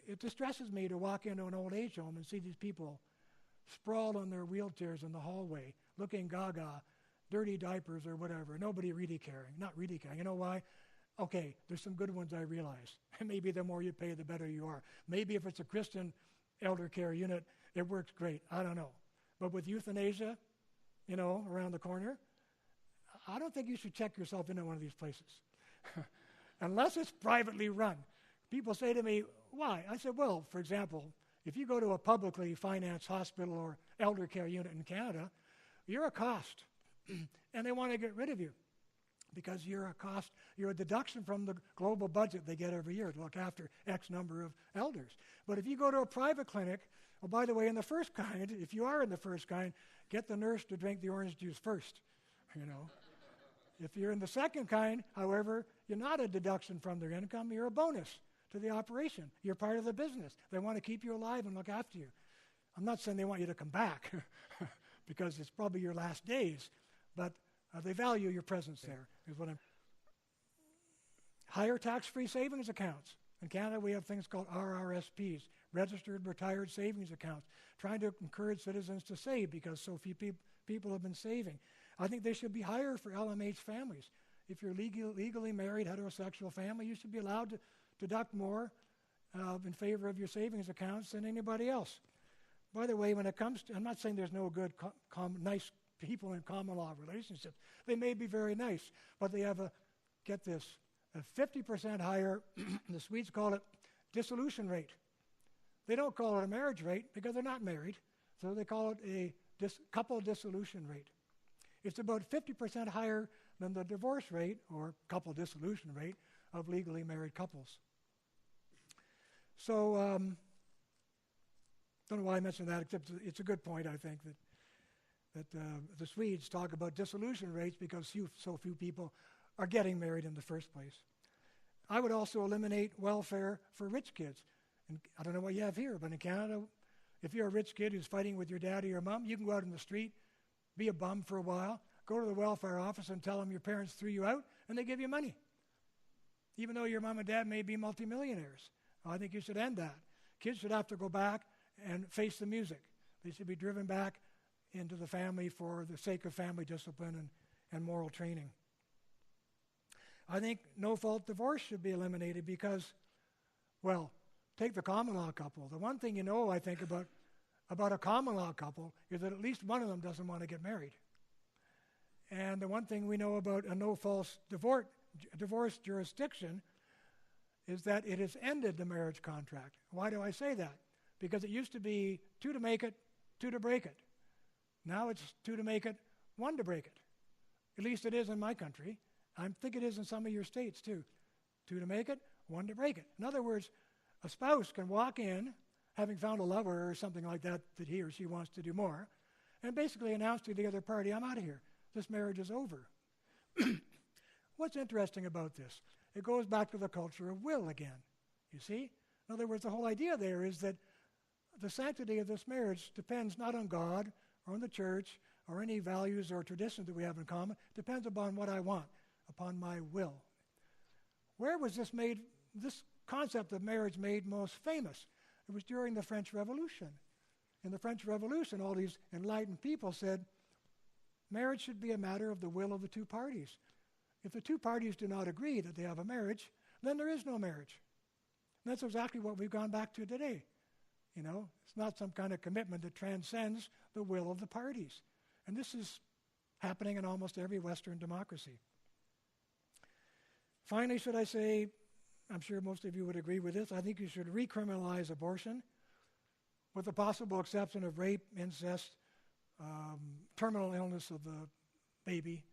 It distresses me to walk into an old age home and see these people sprawled on their wheelchairs in the hallway, looking gaga, dirty diapers or whatever, nobody really caring, not really caring. You know why? Okay, there's some good ones I realize. Maybe the more you pay, the better you are. Maybe if it's a Christian elder care unit, it works great. I don't know. But with euthanasia, around the corner, I don't think you should check yourself into one of these places. Unless it's privately run. People say to me, why? I said, well, for example, If you go to a publicly financed hospital or elder care unit in Canada, you're a cost. And they want to get rid of you because you're a cost, you're a deduction from the global budget they get every year to look after X number of elders. But if you go to a private clinic, oh, by the way, in the first kind, if you are in the first kind, get the nurse to drink the orange juice first, you know. If you're in the second kind, however, you're not a deduction from their income, you're a bonus to the operation. You're part of the business. They want to keep you alive and look after you. I'm not saying they want you to come back because it's probably your last days, but they value your presence there, is what I'm... Higher tax-free savings accounts. In Canada, we have things called RRSPs, Registered Retired Savings Accounts, trying to encourage citizens to save because so few people have been saving. I think they should be higher for LMH families. If you're legally married, heterosexual family, you should be allowed to deduct more in favor of your savings accounts than anybody else. By the way, when it comes to, I'm not saying there's no good, nice people in common law relationships. They may be very nice, but they have get this, a 50% higher, the Swedes call it dissolution rate. They don't call it a marriage rate because they're not married, so they call it a couple dissolution rate. It's about 50% higher than the divorce rate or couple dissolution rate of legally married couples. So, don't know why I mentioned that, except it's a good point, I think, that the Swedes talk about dissolution rates because so few people are getting married in the first place. I would also eliminate welfare for rich kids. And I don't know what you have here, but in Canada, if you're a rich kid who's fighting with your dad or your mom, you can go out in the street, be a bum for a while, go to the welfare office and tell them your parents threw you out, and they give you money, even though your mom and dad may be multimillionaires. I think you should end that. Kids should have to go back and face the music. They should be driven back into the family for the sake of family discipline and moral training. I think no-fault divorce should be eliminated because, well, take the common law couple. The one thing you know, I think, about a common law couple is that at least one of them doesn't want to get married. And the one thing we know about a no-fault divorce jurisdiction is that it has ended the marriage contract. Why do I say that? Because it used to be 2 to make it, 2 to break it. Now it's 2 to make it, 1 to break it. At least it is in my country. I think it is in some of your states too. 2 to make it, 1 to break it. In other words, a spouse can walk in, having found a lover or something like that he or she wants to do more, and basically announce to the other party, I'm out of here. This marriage is over. What's interesting about this? It goes back to the culture of will again, you see? In other words, the whole idea there is that the sanctity of this marriage depends not on God or on the church or any values or traditions that we have in common. It depends upon what I want, upon my will. Where was this concept of marriage made most famous? It was during the French Revolution. In the French Revolution, all these enlightened people said, marriage should be a matter of the will of the 2 parties. If the 2 parties do not agree that they have a marriage, then there is no marriage. And that's exactly what we've gone back to today. You know, it's not some kind of commitment that transcends the will of the parties. And this is happening in almost every Western democracy. Finally, should I say, I'm sure most of you would agree with this, I think you should recriminalize abortion with the possible exception of rape, incest, terminal illness of the baby,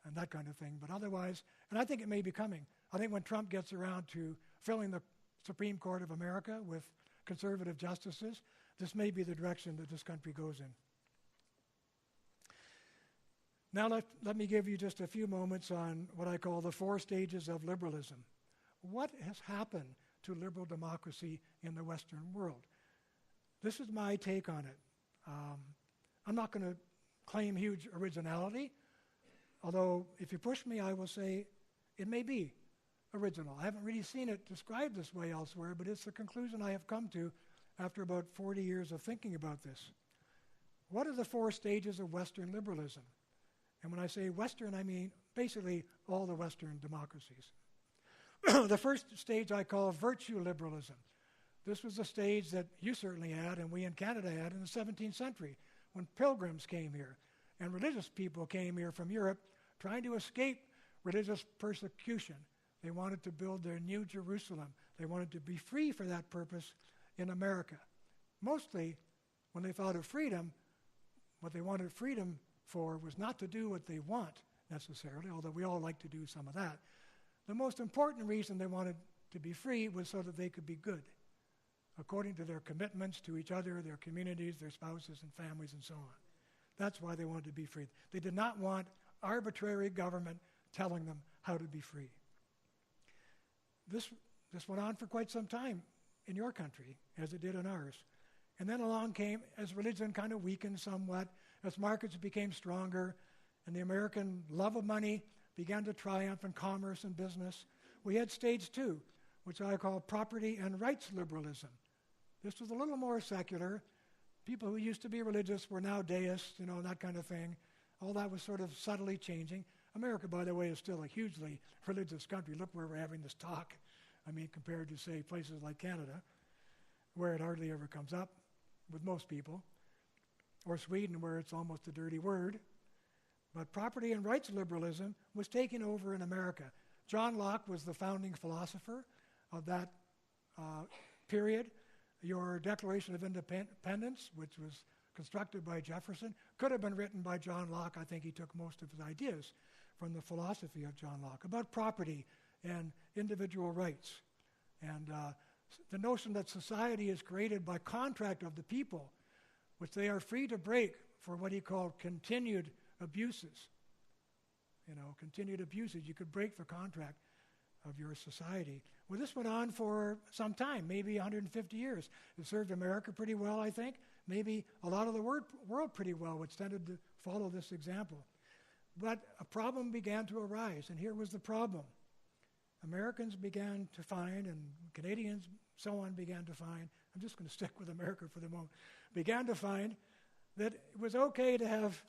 and that kind of thing. But otherwise, and I think it may be coming. I think when Trump gets around to filling the Supreme Court of America with conservative justices, this may be the direction that this country goes in. Now let me give you just a few moments on what I call the 4 stages of liberalism. What has happened to liberal democracy in the Western world? This is my take on it. I'm not going to claim huge originality, although if you push me, I will say it may be original. I haven't really seen it described this way elsewhere, but it's the conclusion I have come to after about 40 years of thinking about this. What are the 4 stages of Western liberalism? And when I say Western, I mean basically all the Western democracies. The first stage I call virtue liberalism. This was the stage that you certainly had and we in Canada had in the 17th century when pilgrims came here and religious people came here from Europe trying to escape religious persecution. They wanted to build their new Jerusalem. They wanted to be free for that purpose in America. mostly, when they thought of freedom, what they wanted freedom for was not to do what they want necessarily, although we all like to do some of that. The most important reason they wanted to be free was so that they could be good, according to their commitments to each other, their communities, their spouses and families and so on. That's why they wanted to be free. They did not want arbitrary government telling them how to be free. This went on for quite some time in your country, as it did in ours. And then along came, as religion kind of weakened somewhat, as markets became stronger, and the American love of money began to triumph in commerce and business, we had stage two, which I call property and rights liberalism. This was a little more secular. People who used to be religious were now deists, that kind of thing. All that was sort of subtly changing. America, by the way, is still a hugely religious country. Look where we're having this talk. Compared to, say, places like Canada, where it hardly ever comes up with most people, or Sweden, where it's almost a dirty word. But property and rights liberalism was taking over in America. John Locke was the founding philosopher of that period. Your Declaration of Independence, which was constructed by Jefferson, could have been written by John Locke. I think he took most of his ideas from the philosophy of John Locke about property and individual rights. And the notion that society is created by contract of the people, which they are free to break for what he called continued abuses. Continued abuses. You could break the contract of your society. Well, this went on for some time, maybe 150 years. It served America pretty well, I think. Maybe a lot of the world pretty well, which tended to follow this example. But a problem began to arise, and here was the problem. Americans began to find, and Canadians, so on, began to find, I'm just going to stick with America for the moment, began to find that it was okay to have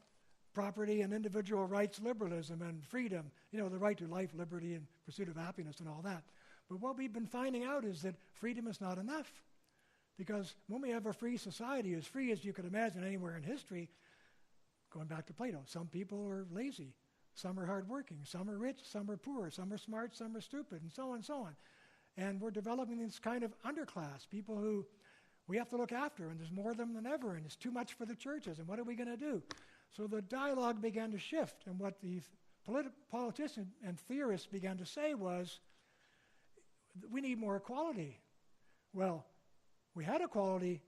property and individual rights liberalism and freedom, the right to life, liberty, and pursuit of happiness and all that. But what we've been finding out is that freedom is not enough. Because when we have a free society, as free as you could imagine anywhere in history, going back to Plato, some people are lazy, some are hardworking, some are rich, some are poor, some are smart, some are stupid, and so on and so on. And we're developing this kind of underclass, people who we have to look after, and there's more of them than ever, and it's too much for the churches, and what are we going to do? So the dialogue began to shift, and what the politicians and theorists began to say was, we need more equality. Well, we had equality.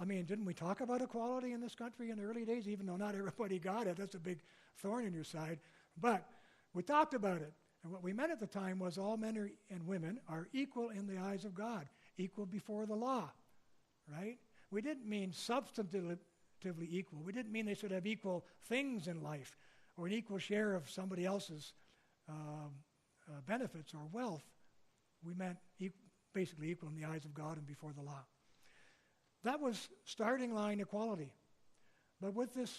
Didn't we talk about equality in this country in the early days, even though not everybody got it? That's a big thorn in your side. But we talked about it. And what we meant at the time was all men and women are equal in the eyes of God, equal before the law, right? We didn't mean substantively equal. We didn't mean they should have equal things in life or an equal share of somebody else's benefits or wealth. We meant basically equal in the eyes of God and before the law. That was starting line equality. But with this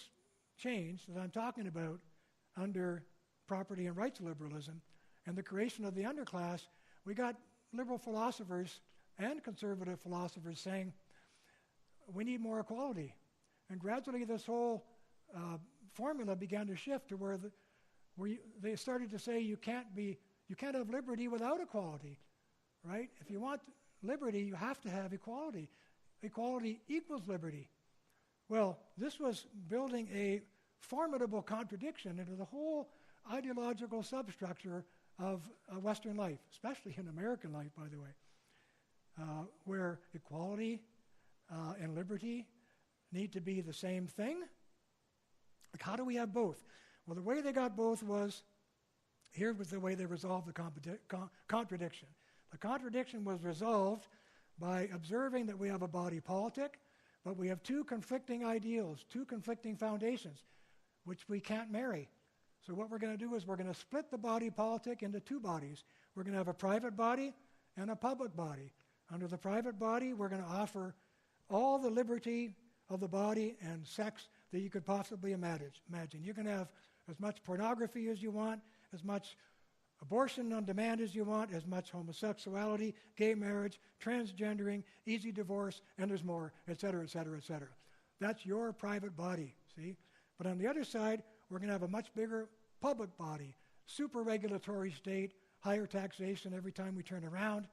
change that I'm talking about under property and rights liberalism and the creation of the underclass, we got liberal philosophers and conservative philosophers saying, we need more equality. And gradually this whole formula began to shift to where they started to say you can't have liberty without equality, right? If you want liberty, you have to have equality. Equality equals liberty. Well, this was building a formidable contradiction into the whole ideological substructure of Western life, especially in American life, by the way, where equality and liberty need to be the same thing. Like, how do we have both? Well, the way they got both was, here was the way they resolved the contradiction. The contradiction was resolved by observing that we have a body politic, but we have two conflicting ideals, two conflicting foundations, which we can't marry. So what we're going to do is we're going to split the body politic into two bodies. We're going to have a private body and a public body. Under the private body, we're going to offer all the liberty of the body and sex that you could possibly imagine. You can have as much pornography as you want, as much abortion on demand as you want, as much homosexuality, gay marriage, transgendering, easy divorce, and there's more, et cetera, et cetera, et cetera. That's your private body, see? But on the other side, we're going to have a much bigger public body, super regulatory state, higher taxation every time we turn around,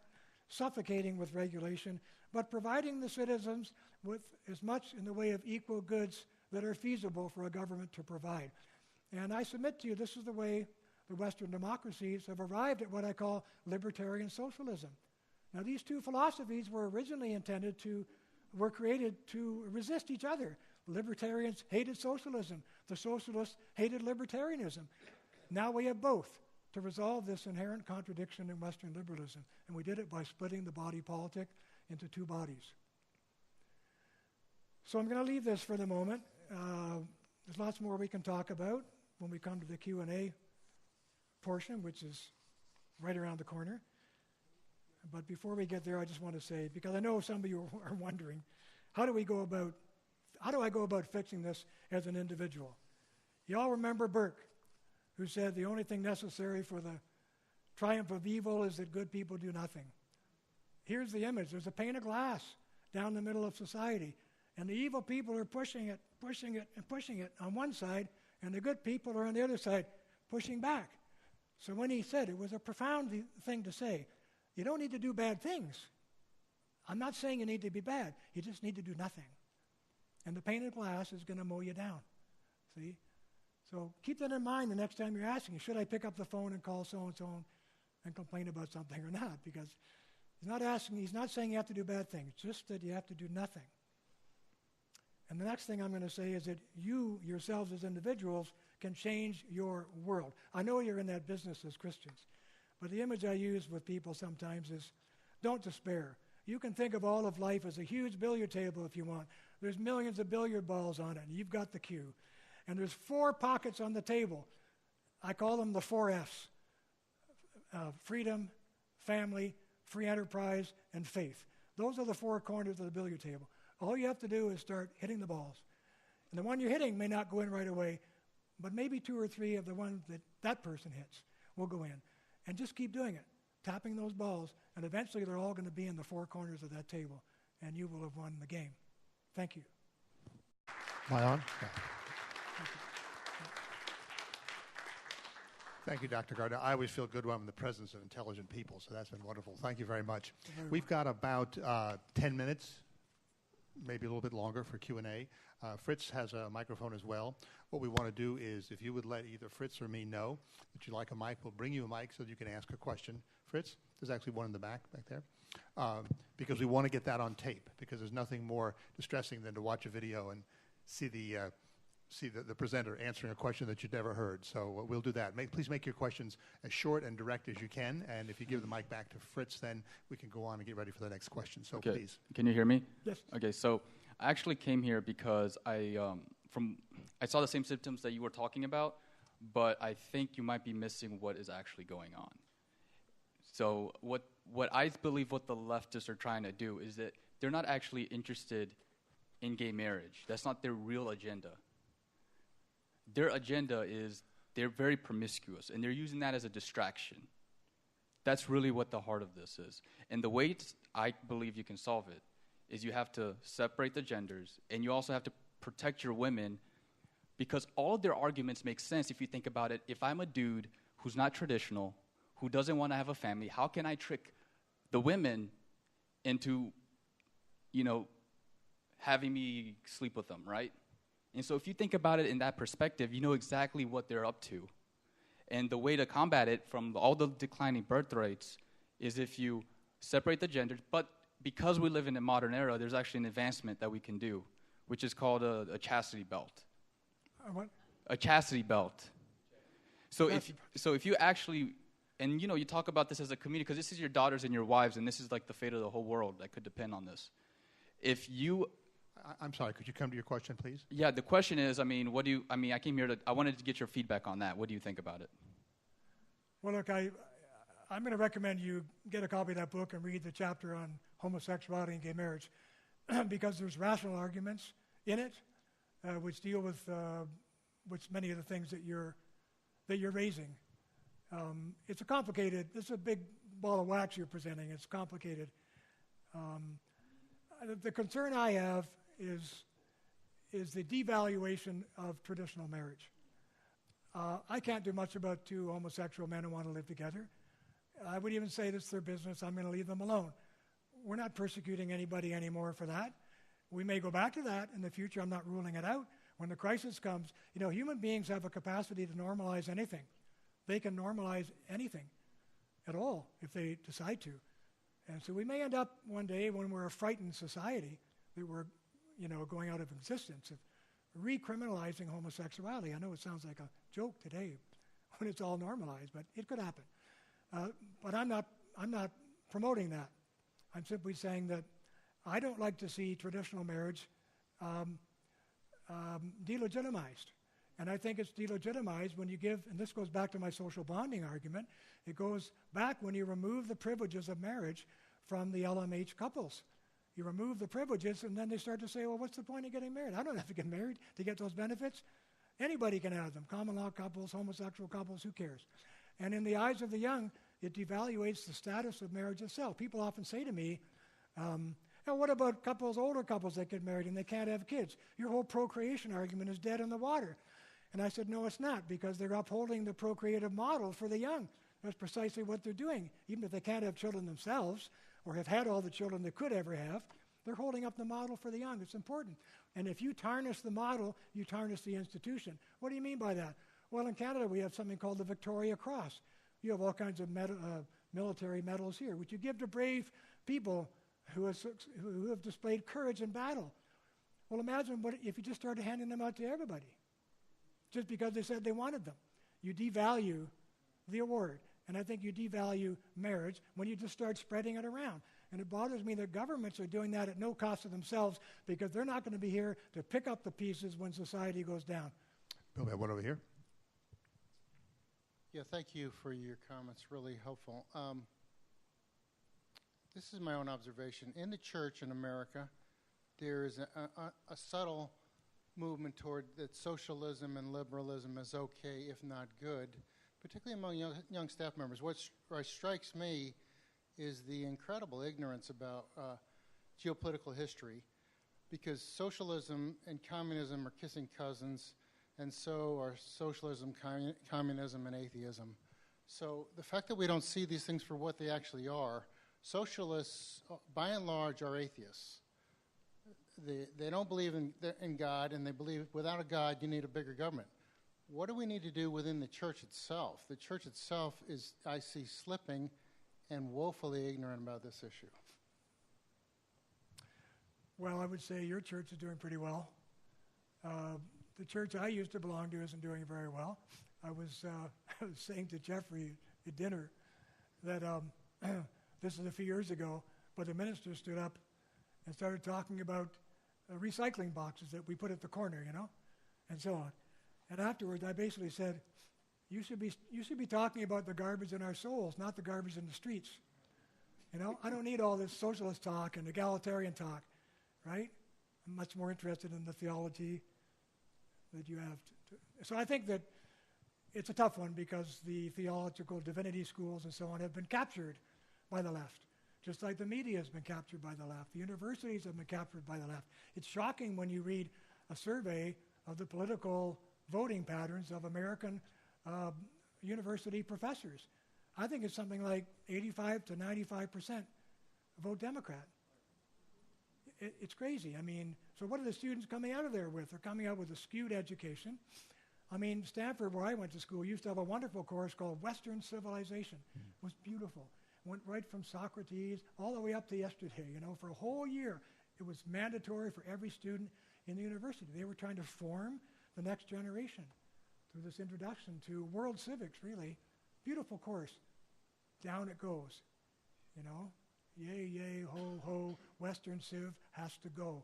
suffocating with regulation, but providing the citizens with as much in the way of equal goods that are feasible for a government to provide. And I submit to you, this is the way the Western democracies have arrived at what I call libertarian socialism. Now, these two philosophies were originally were created to resist each other. Libertarians hated socialism. The socialists hated libertarianism. Now we have both to resolve this inherent contradiction in Western liberalism. And we did it by splitting the body politic into two bodies. So I'm going to leave this for the moment. There's lots more we can talk about when we come to the Q&A portion, which is right around the corner. But before we get there, I just want to say, because I know some of you are wondering, how do I go about fixing this as an individual? You all remember Burke, who said the only thing necessary for the triumph of evil is that good people do nothing. Here's the image. There's a pane of glass down the middle of society, and the evil people are pushing it on one side, and the good people are on the other side pushing back. So when he said, it was a profound thing to say, you don't need to do bad things. I'm not saying you need to be bad. You just need to do nothing. And the pane of glass is going to mow you down. See? So keep that in mind the next time you're asking, should I pick up the phone and call so-and-so and complain about something or not? Because he's not saying you have to do bad things, just that you have to do nothing. And the next thing I'm going to say is that you, yourselves as individuals, can change your world. I know you're in that business as Christians, but the image I use with people sometimes is, don't despair. You can think of all of life as a huge billiard table if you want. There's millions of billiard balls on it, and you've got the cue. And there's 4 pockets on the table. I call them the 4 F's. Freedom, family, free enterprise, and faith. Those are the 4 corners of the billiard table. All you have to do is start hitting the balls. And the one you're hitting may not go in right away, but maybe 2 or 3 of the ones that person hits will go in. And just keep doing it, tapping those balls, and eventually they're all going to be in the 4 corners of that table, and you will have won the game. Thank you. Am I on? Yeah. Thank you, Dr. Gairdner. I always feel good when I'm in the presence of intelligent people, so that's been wonderful. Thank you very much. We've got about 10 minutes, maybe a little bit longer for Q&A. Fritz has a microphone as well. What we want to do is, if you would let either Fritz or me know that you'd like a mic, we'll bring you a mic so that you can ask a question. Fritz, there's actually one in the back there. Because we want to get that on tape, because there's nothing more distressing than to watch a video and see the presenter answering a question that you'd never heard. So we'll do that. Please make your questions as short and direct as you can, and if you give the mic back to Fritz, then we can go on and get ready for the next question. So okay. Please. Can you hear me? Yes. Okay, so I actually came here because I saw the same symptoms that you were talking about, but I think you might be missing what is actually going on. So what I believe what the leftists are trying to do is that they're not actually interested in gay marriage. That's not their real agenda. Their agenda is they're very promiscuous, and they're using that as a distraction. That's really what the heart of this is. And the way I believe you can solve it is you have to separate the genders, and you also have to protect your women, because all of their arguments make sense if you think about it. If I'm a dude who's not traditional, who doesn't want to have a family, how can I trick the women into, having me sleep with them, right? And so if you think about it in that perspective, you know exactly what they're up to. And the way to combat it from all the declining birth rates is if you separate the genders. But because we live in a modern era, there's actually an advancement that we can do, which is called a chastity belt. What? A chastity belt. So if you actually, and you talk about this as a community, because this is your daughters and your wives, and this is like the fate of the whole world that could depend on this. If you... I'm sorry, could you come to your question, please? Yeah, the question is, I came here I wanted to get your feedback on that. What do you think about it? Well, look, I'm going to recommend you get a copy of that book and read the chapter on homosexuality and gay marriage, because there's rational arguments in it, which deal with many of the things that you're raising. It's a big ball of wax you're presenting. It's complicated. The concern I have is the devaluation of traditional marriage. I can't do much about 2 homosexual men who want to live together, I would even say it's their business. I'm going to leave them alone. We're not persecuting anybody anymore for that. We may go back to that in the future. I'm not ruling it out. When the crisis comes, human beings have a capacity to normalize anything. They can normalize anything at all if they decide to. And so we may end up one day when we're a frightened society that we're, going out of existence, of recriminalizing homosexuality. I know it sounds like a joke today when it's all normalized, but it could happen. But I'm not promoting that. I'm simply saying that I don't like to see traditional marriage delegitimized. And I think it's delegitimized when you give, and this goes back to my social bonding argument, it goes back when you remove the privileges of marriage from the LMH couples. You remove the privileges, and then they start to say, well, what's the point of getting married? I don't have to get married to get those benefits. Anybody can have them. Common law couples, homosexual couples, who cares? And in the eyes of the young, it devaluates the status of marriage itself. People often say to me, what about older couples that get married and they can't have kids? Your whole procreation argument is dead in the water. And I said, no, it's not, because they're upholding the procreative model for the young. That's precisely what they're doing. Even if they can't have children themselves or have had all the children they could ever have, they're holding up the model for the young. It's important. And if you tarnish the model, you tarnish the institution. What do you mean by that? Well, in Canada, we have something called the Victoria Cross. You have all kinds of military medals here, which you give to brave people who have displayed courage in battle. Well, imagine what if you just started handing them out to everybody, just because they said they wanted them. You devalue the award. And I think you devalue marriage when you just start spreading it around. And it bothers me that governments are doing that at no cost to themselves, because they're not going to be here to pick up the pieces when society goes down. Bill, we have one over here. Yeah, thank you for your comments. Really helpful. This is my own observation. In the church in America, there is a subtle movement toward that socialism and liberalism is okay, if not good, particularly among young staff members. What strikes me is the incredible ignorance about geopolitical history, because socialism and communism are kissing cousins, and so are socialism, communism, and atheism. So the fact that we don't see these things for what they actually are, socialists, by and large, are atheists. They don't believe in God, and they believe without a God, you need a bigger government. What do we need to do within the church itself? The church itself is, I see, slipping and woefully ignorant about this issue. Well, I would say your church is doing pretty well. The church I used to belong to isn't doing very well. I was saying to Jeffrey at dinner that this is a few years ago, but the minister stood up and started talking about recycling boxes that we put at the corner, and so on. And afterwards, I basically said, you should be talking about the garbage in our souls, not the garbage in the streets. I don't need all this socialist talk and egalitarian talk, right? I'm much more interested in the theology that you have. So I think that it's a tough one, because the theological divinity schools and so on have been captured by the left, just like the media has been captured by the left. The universities have been captured by the left. It's shocking when you read a survey of the political voting patterns of American university professors. I think it's something like 85 to 95% vote Democrat. It's crazy. I mean, so what are the students coming out of there with? They're coming out with a skewed education. I mean, Stanford, where I went to school, used to have a wonderful course called Western Civilization. It was beautiful. Went right from Socrates all the way up to yesterday, for a whole year. It was mandatory for every student in the university. They were trying to form the next generation through this introduction to world civics, really. Beautiful course. Down it goes, Yay, yay, ho, ho, Western Civ has to go.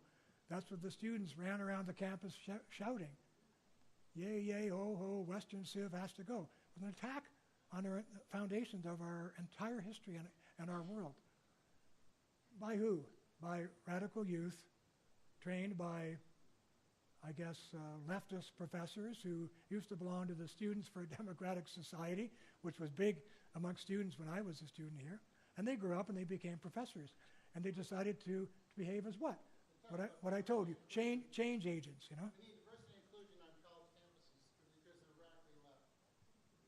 That's what the students ran around the campus shouting. Yay, yay, ho, ho, Western Civ has to go. It was an attack on the foundations of our entire history and our world. By who? By radical youth, trained by, I guess, leftist professors who used to belong to the Students for a Democratic Society, which was big among students when I was a student here. And they grew up and they became professors. And they decided to behave as what? What I told you, change agents, We need diversity and inclusion on college campuses because they're radically left.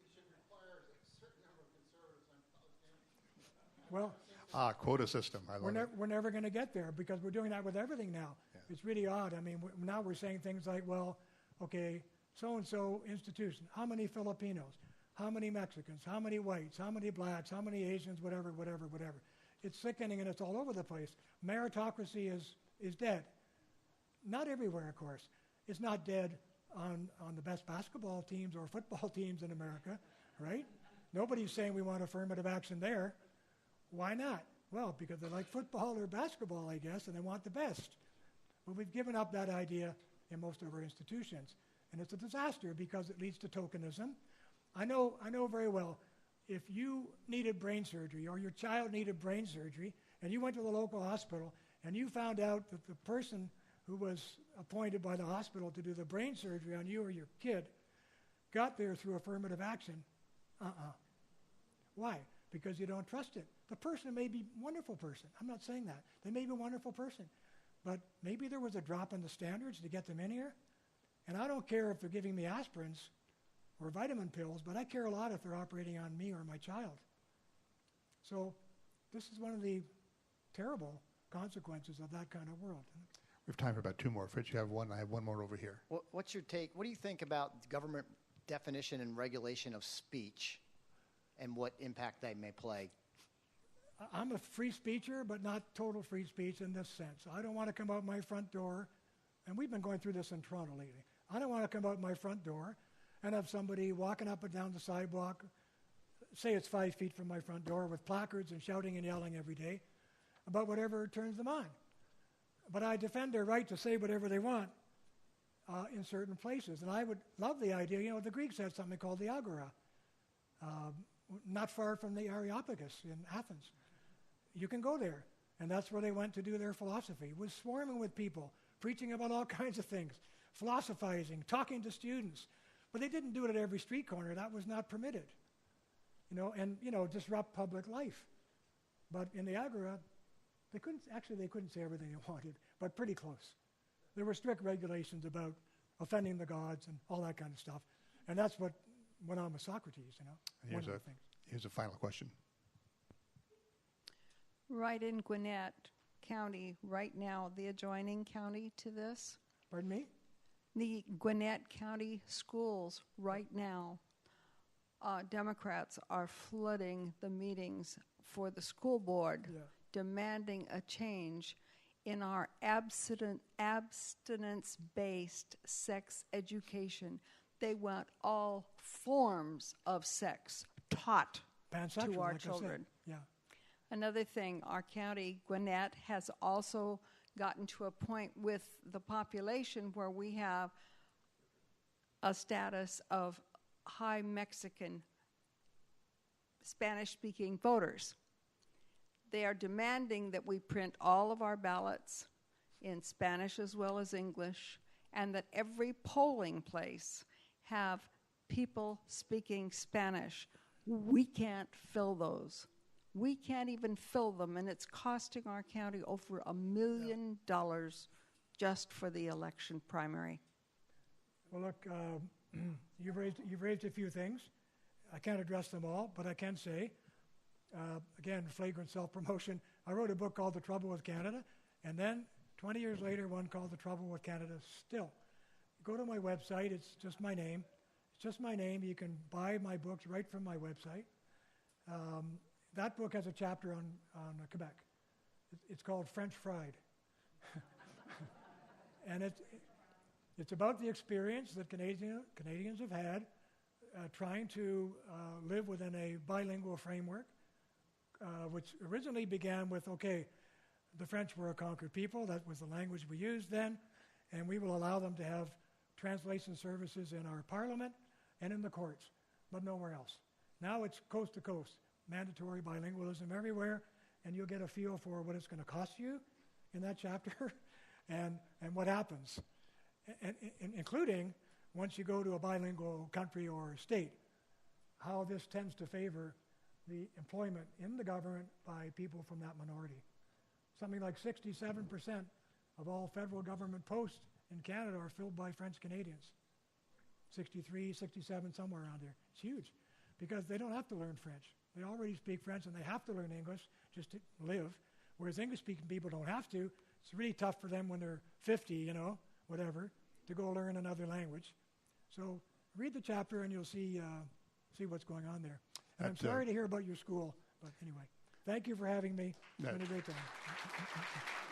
It should require a certain number of conservatives on college campuses. Well, Quota system. I love it. we're never going to get there because we're doing that with everything now. Yeah. It's really odd. I mean, now we're saying things like, well, okay, so-and-so institution, how many Filipinos, how many Mexicans, how many whites, how many blacks, how many Asians, whatever. It's sickening and it's all over the place. Meritocracy is dead. Not everywhere, of course. It's not dead on the best basketball teams or football teams in America, right? Nobody's saying we want affirmative action there. Why not? Well, because they like football or basketball, I guess, and they want the best. But we've given up that idea in most of our institutions. And it's a disaster because it leads to tokenism. I know very well, if you needed brain surgery or your child needed brain surgery and you went to the local hospital and you found out that the person who was appointed by the hospital to do the brain surgery on you or your kid got there through affirmative action, Why? Because you don't trust it. The person may be a wonderful person. I'm not saying that. They may be a wonderful person. But maybe there was a drop in the standards to get them in here. And I don't care if they're giving me aspirins or vitamin pills, but I care a lot if they're operating on me or my child. So this is one of the terrible consequences of that kind of world. We have time for about two more. Fritz, you have one. I have one more over here. What's your take? What do you think about government definition and regulation of speech and what impact they may play? I'm a free speecher, but not total free speech in this sense. I don't want to come out my front door, and we've been going through this in Toronto lately. I don't want to come out my front door and have somebody walking up and down the sidewalk, say it's 5 feet from my front door, with placards and shouting and yelling every day about whatever turns them on. But I defend their right to say whatever they want in certain places. And I would love the idea, the Greeks had something called the Agora, not far from the Areopagus in Athens. You can go there, and that's where they went to do their philosophy. It was swarming with people, preaching about all kinds of things, philosophizing, talking to students. But they didn't do it at every street corner. That was not permitted, and disrupt public life. But in the Agora, they couldn't say everything they wanted, but pretty close. There were strict regulations about offending the gods and all that kind of stuff. And that's what went on with Socrates, And here's a final question. Right in Gwinnett County, right now, the adjoining county to this, Pardon me? the Gwinnett County schools right now, Democrats are flooding the meetings for the school board, demanding a change in our abstinence-based sex education. They want all forms of sex taught Pansexual, to our like children. I said. Another thing, our county, Gwinnett, has also gotten to a point with the population where we have a status of high Mexican Spanish-speaking voters. They are demanding that we print all of our ballots in Spanish as well as English, and that every polling place have people speaking Spanish. We can't fill those. We can't even fill them, and it's costing our county over $1 million just for the election primary. Well, look, you've raised a few things. I can't address them all, but I can say, again, flagrant self-promotion. I wrote a book called The Trouble with Canada, and then 20 years later, one called The Trouble with Canada Still. Go to my website. It's just my name. It's just my name. You can buy my books right from my website. That book has a chapter on Quebec. It's called French Fried. And it's about the experience that Canadians have had trying to live within a bilingual framework, which originally began with, the French were a conquered people. That was the language we used then, and we will allow them to have translation services in our parliament and in the courts, but nowhere else. Now it's coast to coast, mandatory bilingualism everywhere, and you'll get a feel for what it's going to cost you in that chapter and what happens, and including once you go to a bilingual country or state, how this tends to favor the employment in the government by people from that minority. Something like 67% of all federal government posts in Canada are filled by French Canadians. 63, 67, somewhere around there. It's huge because they don't have to learn French. They already speak French, and they have to learn English just to live, whereas English-speaking people don't have to. It's really tough for them when they're 50, whatever, to go learn another language. So read the chapter, and you'll see what's going on there. And I'm sorry to hear about your school, but anyway, thank you for having me. It's been a great time.